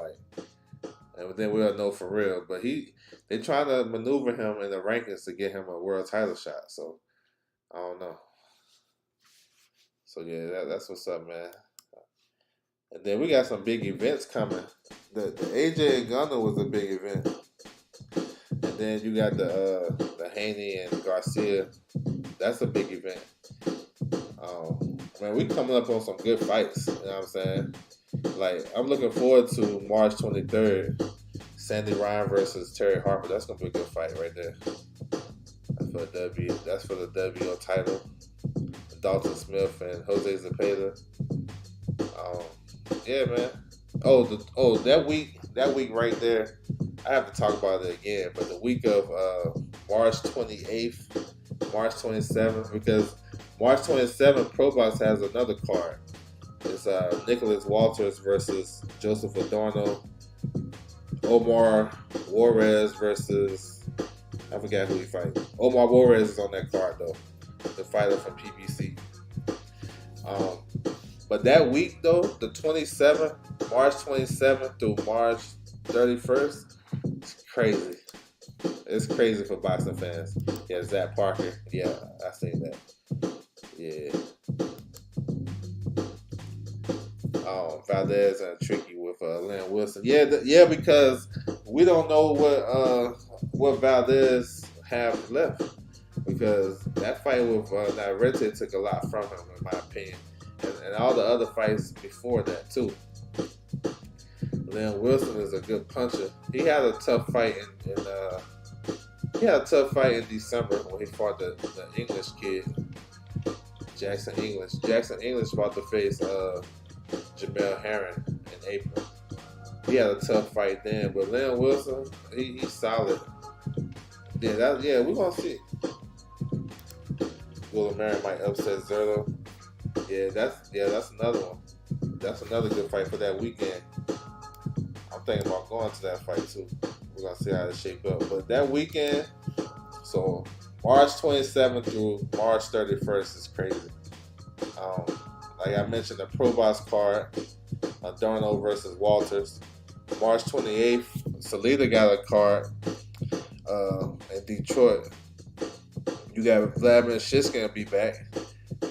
and then we'll know for real. But they trying to maneuver him in the rankings to get him a world title shot. So I don't know. So yeah, that's what's up, man. And then we got some big events coming. The AJ and Gunner was a big event. And then you got the Haney and Garcia. That's a big event. Man, we coming up on some good fights. You know what I'm saying? Like, I'm looking forward to March 23rd. Sandy Ryan versus Terry Harper. That's gonna be a good fight right there. That's for the WO title. Dalton Smith and Jose Zepeda. Yeah, man. That week right there. I have to talk about it again, but the week of March 28th, March 27th, because March 27th, ProBox has another card. It's Nicholas Walters versus Joseph Adorno. Omar Juarez versus, I forgot who he fights. Omar Juarez is on that card though, the fighter from PBC. But that week though, the 27th, March 27th through March 31st, it's crazy. it's crazy for boxing fans. Yeah, Zach Parker. Yeah, I seen that. Yeah. Valdez and Tricky with Lynn Wilson. Yeah, yeah, because we don't know what Valdez have left, because that fight with Navarrete took a lot from him, in my opinion, and all the other fights before that too. Lynn Wilson is a good puncher. He had a tough fight in December when he fought the English kid, Jackson English. Jackson English about to face Jamel Herring in April. He had a tough fight then, but Lynn Wilson, he's solid. Yeah, we're gonna see. Will Mary might upset Zerlo. Yeah, that's another one. That's another good fight for that weekend. I'm thinking about going to that fight too. We're gonna see how it shape up. But that weekend, so March 27th through March 31st is crazy. Like I mentioned, the Pro Box card, Darno versus Walters. March 28th, Salida got a card in Detroit. You got Vladimir Shishkin gonna be back.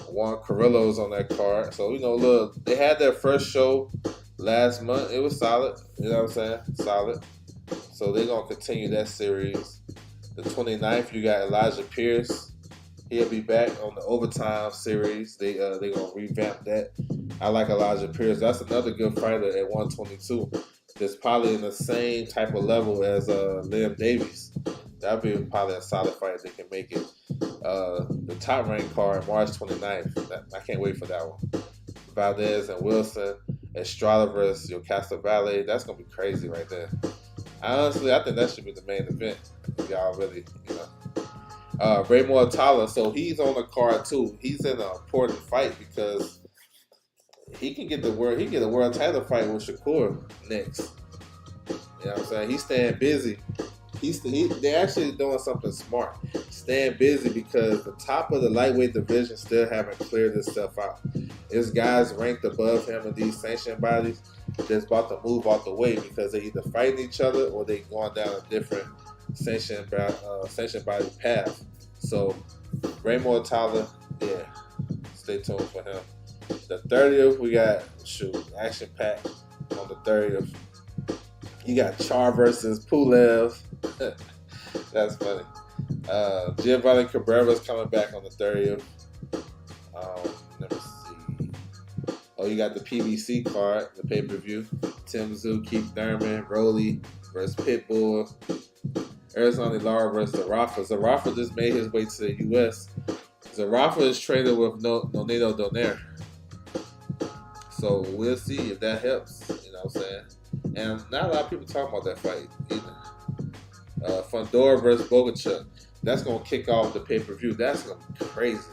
Juan Carrillo's on that card. So, look, they had their first show last month. It was solid. You know what I'm saying? Solid. So they're gonna continue that series. The 29th, you got Elijah Pierce. He'll be back on the Overtime series. They're gonna revamp that. I like Elijah Pierce. That's another good fighter at 122. That's probably in the same type of level as Liam Davies. That'd be probably a solid fight that can make it. The top ranked card, March 29th. I can't wait for that one. Valdez and Wilson, Estrada versus Yocasta Valley. That's gonna be crazy right there. Honestly, I think that should be the main event. If y'all really, Ray Mortala, so he's on the card too. He's in an important fight because he can get a world title fight with Shakur next. You know what I'm saying? He's staying busy. They're actually doing something smart. Staying busy because the top of the lightweight division still haven't cleared this stuff out. There's guys ranked above him in these sanctioned bodies that's about to move out the way because they either fighting each other or they going down a different sanctioned body path. So Ray Mortala, yeah, stay tuned for him. The 30th, we got action packed on the 30th. You got Char versus Pulev. That's funny. Giovanni Cabrera's coming back on the 30th. Let me see. Oh, you got the PBC card, the pay-per-view. Tim Tszyu, Keith Thurman, Rolly versus Pitbull. Arizona Lara versus Zarafa. Zarafa just made his way to the U.S. Zarafa is traded with Nonito Donaire. So we'll see if that helps. You know what I'm saying? And not a lot of people talk about that fight either. Fundora versus Bogachuk. That's going to kick off the pay-per-view. That's going to be crazy.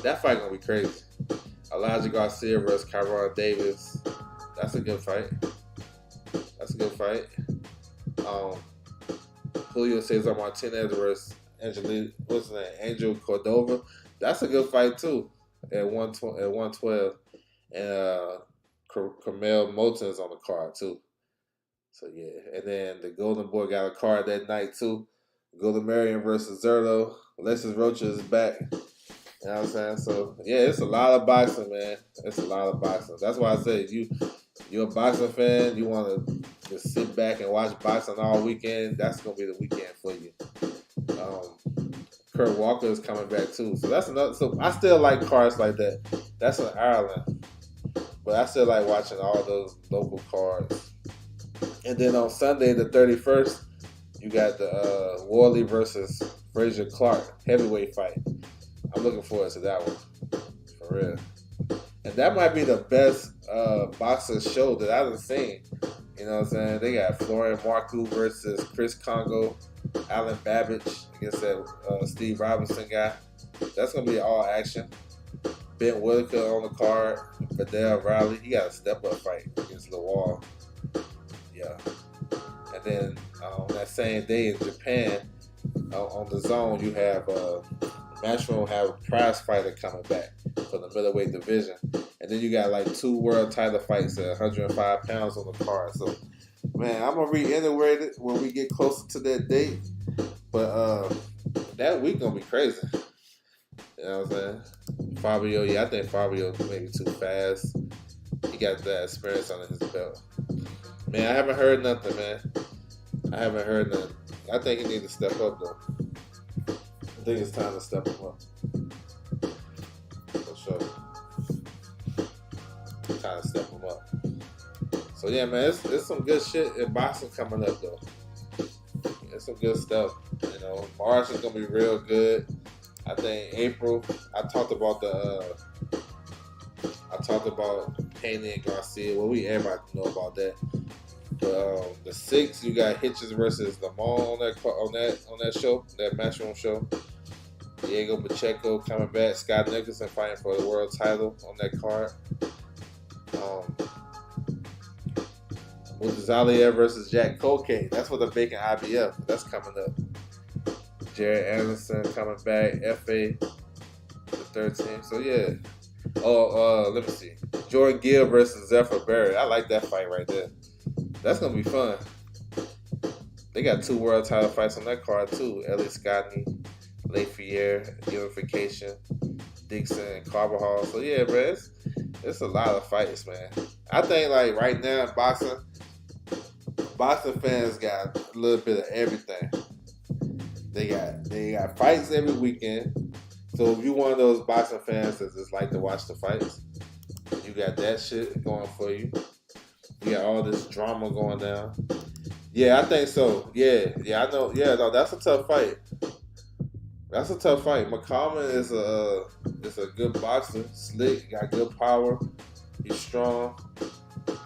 That fight going to be crazy. Elijah Garcia versus Kyron Davis. That's a good fight. Julio Cesar Martinez versus Angel Cordova. That's a good fight too. At 112. And Carmel Moulton's on the card too. So yeah. And then the Golden Boy got a card that night too. Golden Marion versus Zerlo. Alexis Rocha is back. You know what I'm saying? So yeah, it's a lot of boxing, man. It's a lot of boxing. That's why I say you're a boxing fan, you want to just sit back and watch boxing all weekend, that's going to be the weekend for you. Kurt Walker is coming back too. So that's another. So I still like cards like that. That's in Ireland. But I still like watching all those local cards. And then on Sunday, the 31st, you got the Worley versus Frazier Clark heavyweight fight. I'm looking forward to that one. For real. And that might be the best boxer show that I've seen. You know what I'm saying? They got Florian Marcoux versus Chris Congo, Alan Babbage against that Steve Robinson guy. That's going to be all action. Ben Whitaker on the card. Fidel Riley. He got a step-up fight against Lawal. Yeah. And then on that same day in Japan, on the zone, you have Matchroom have a prize fighter coming back for the middleweight division. And then you got like 2 world title fights at 105 pounds on the card. So, man, I'm going to reiterate it when we get closer to that date. But that week gonna be crazy. You know what I'm saying? Fabio, yeah, I think Fabio maybe too fast. He got that experience under his belt. Man, I haven't heard nothing, man. I haven't heard nothing. I think he needs to step up though. I think it's time to step him up. For sure. Time to step him up. So yeah, man, it's some good shit in boxing coming up though. It's some good stuff. You know, March is gonna be real good. I think April. I talked about Haney and Garcia. Well, everybody know about that. But the 6th, you got Hitches versus Lamont on that show, that Matchroom show. Diego Pacheco coming back. Scott Nicholson fighting for the world title on that card. Mutazaliev versus Jack Cocaine. That's for the vacant IBF. That's coming up. Jared Anderson coming back. FA the 13th. So yeah. Let me see. Jordan Gill versus Zephyr Barry. I like that fight right there. That's gonna be fun. They got 2 world title fights on that card too. Ellie Scotty, Lafayette, Unification, Dixon, and Carvajal. So yeah, bro, it's a lot of fights, man. I think like right now, boxing fans got a little bit of everything. They got fights every weekend. So if you're one of those boxing fans that just like to watch the fights, you got that shit going for you. You got all this drama going down. Yeah, I think so. Yeah, I know. Yeah, no, that's a tough fight. That's a tough fight. McCollum is a good boxer, slick, got good power. He's strong.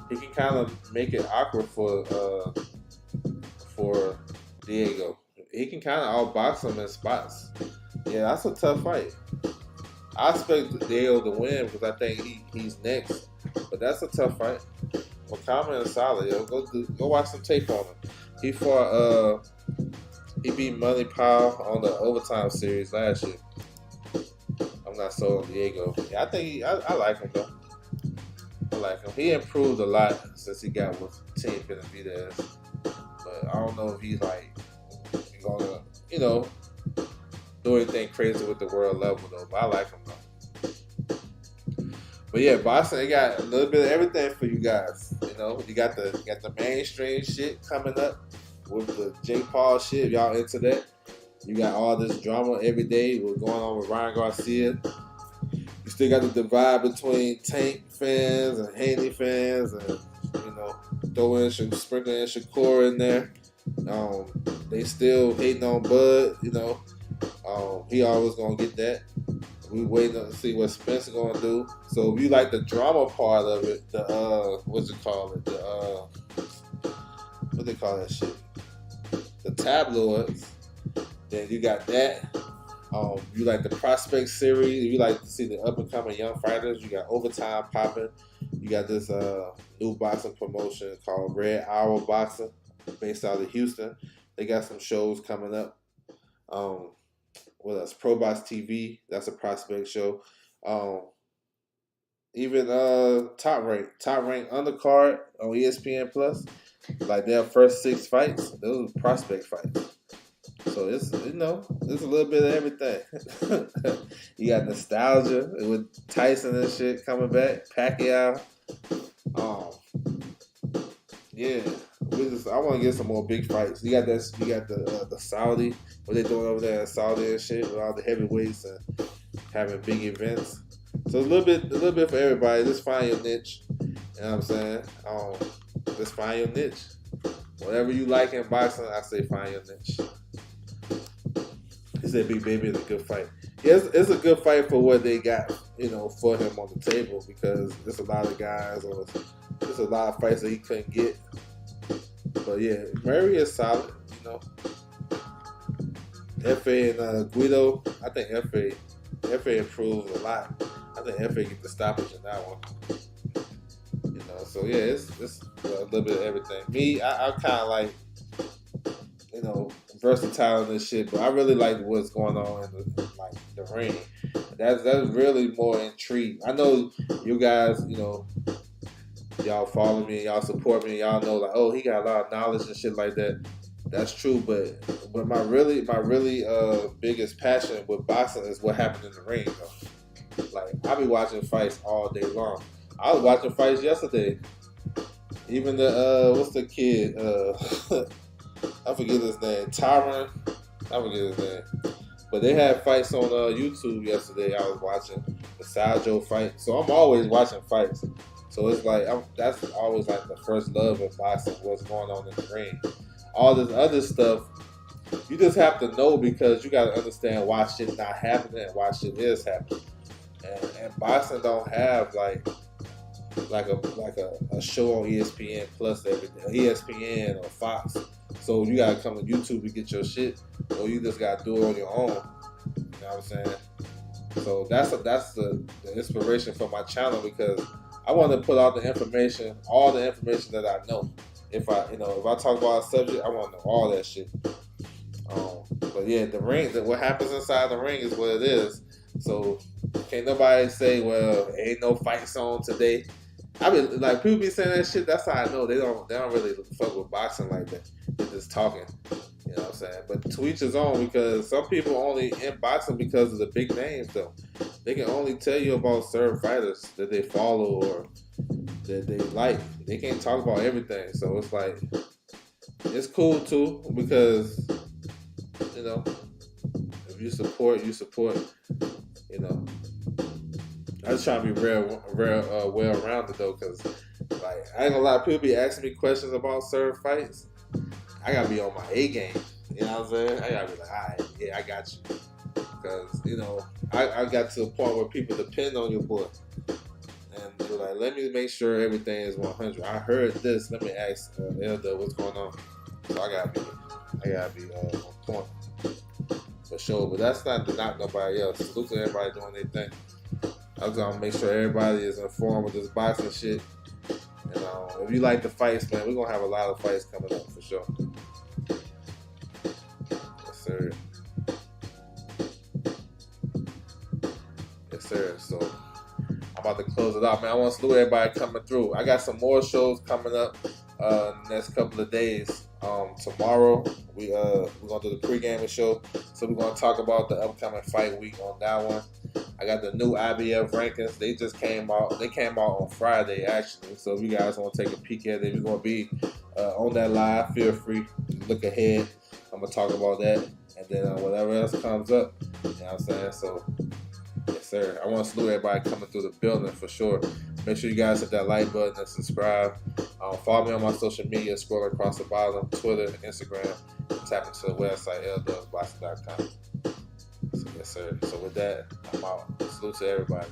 He can kind of make it awkward for Diego. He can kind of outbox him in spots. Yeah, that's a tough fight. I expect Diego to win because I think he's next. But that's a tough fight. McCollum is solid, yo. Go watch some tape on him. He fought he beat Money Powell on the overtime series last year. I'm not sold on Diego. Yeah, I think I like him though. I like him. He improved a lot since he got with Team Benavidez. But I don't know if he's like gonna, do anything crazy with the world level though. But I like him though. But yeah, boxing, they got a little bit of everything for you guys. You got the mainstream shit coming up with the Jake Paul shit. If y'all into that, you got all this drama every day. What's going on with Ryan Garcia? You still got the divide between Tank fans and Haney fans, and sprinkle in Shakur in there. They still hating on Bud. He always gonna get that. We waiting to see what Spencer gonna do. So if you like the drama part of it, what they call that shit? The tabloids. Then you got that. You like the prospect series. If you like to see the up and coming young fighters, you got Overtime popping. You got this new boxing promotion called Red Hour Boxing, based out of Houston. They got some shows coming up. What else? Pro Box TV, that's a prospect show. Even Top Rank Undercard on ESPN Plus, like their first 6 fights, those are prospect fights. So it's a little bit of everything. You got nostalgia with Tyson and shit coming back, Pacquiao. Yeah. I want to get some more big fights. You got the Saudi, what they doing over there in Saudi and shit, with all the heavyweights and having big events. So a little bit for everybody. Just find your niche. You know what I'm saying? Just find your niche. Whatever you like in boxing, I say find your niche. He said Big Baby is a good fight. Yeah, it's a good fight for what they got, for him on the table, because there's a lot of guys, or there's a lot of fights that he couldn't get. But yeah, Murray is solid, FA and Guido, I think FA improves a lot. I think FA get the stoppage in that one. So yeah, it's a little bit of everything. Me, I'm kind of like, versatile in this shit, but I really like what's going on in the ring. That's really more intriguing. I know you guys, y'all follow me, y'all support me, y'all know he got a lot of knowledge and shit like that. That's true, but my really biggest passion with boxing is what happened in the ring though. Like I be watching fights all day long. I was watching fights yesterday. Even the what's the kid? I forget his name. Tyron. I forget his name. But they had fights on YouTube yesterday. I was watching the Saljo fight. So I'm always watching fights. So it's like that's always like the first love of boxing. What's going on in the ring? All this other stuff, you just have to know because you got to understand why shit not happening and why shit is happening. And boxing don't have like a show on ESPN Plus everything, ESPN or Fox. So you gotta come to YouTube to get your shit, or you just gotta do it on your own. You know what I'm saying? So that's the inspiration for my channel because I want to put out the information, all the information that I know. If I talk about a subject, I want to know all that shit. But yeah, the ring, what happens inside the ring is what it is. So can't nobody say, well, ain't no fights on today. I mean, like people be saying that shit. That's how I know they don't really fuck with boxing like that. They're just talking. You know what I'm saying? But to each his own because some people only in boxing because of the big names though. They can only tell you about certain fighters that they follow or that they like. They can't talk about everything. So it's like it's cool too because you know if you support, you support. You know, I just try to be well-rounded though, cause like I ain't gonna lie, people be asking me questions about certain fights. I gotta be on my A game. You know what I'm saying? I gotta be like, all right, yeah, I got you. Cause you know, I got to the point where people depend on your boy, and they're like, let me make sure everything is 100. I heard this. Let me ask Elder what's going on. So I gotta be on point for sure. But that's not to knock nobody else. Salute to everybody doing their thing. I was gonna make sure everybody is informed with this boxing shit. And if you like the fights, man, we're gonna have a lot of fights coming up for sure. Yes, sir. Yes, sir. So I'm about to close it out, man. I want to salute everybody coming through. I got some more shows coming up next couple of days. Tomorrow we're gonna do the pre-gaming show, so we're gonna talk about the upcoming fight week on that one. I got the new IBF rankings. They just came out. They came out on Friday actually. So if you guys want to take a peek at it, we're gonna be on that live. Feel free to look ahead. I'm gonna talk about that, and then whatever else comes up. You know what I'm saying? So yes, sir. I want to salute everybody coming through the building for sure. Make sure you guys hit that like button and subscribe. Follow me on my social media, scroll across the bottom, Twitter, Instagram, and tap into the website, ldubsboxing.com. So, yes, sir. So with that, I'm out. Salute to everybody.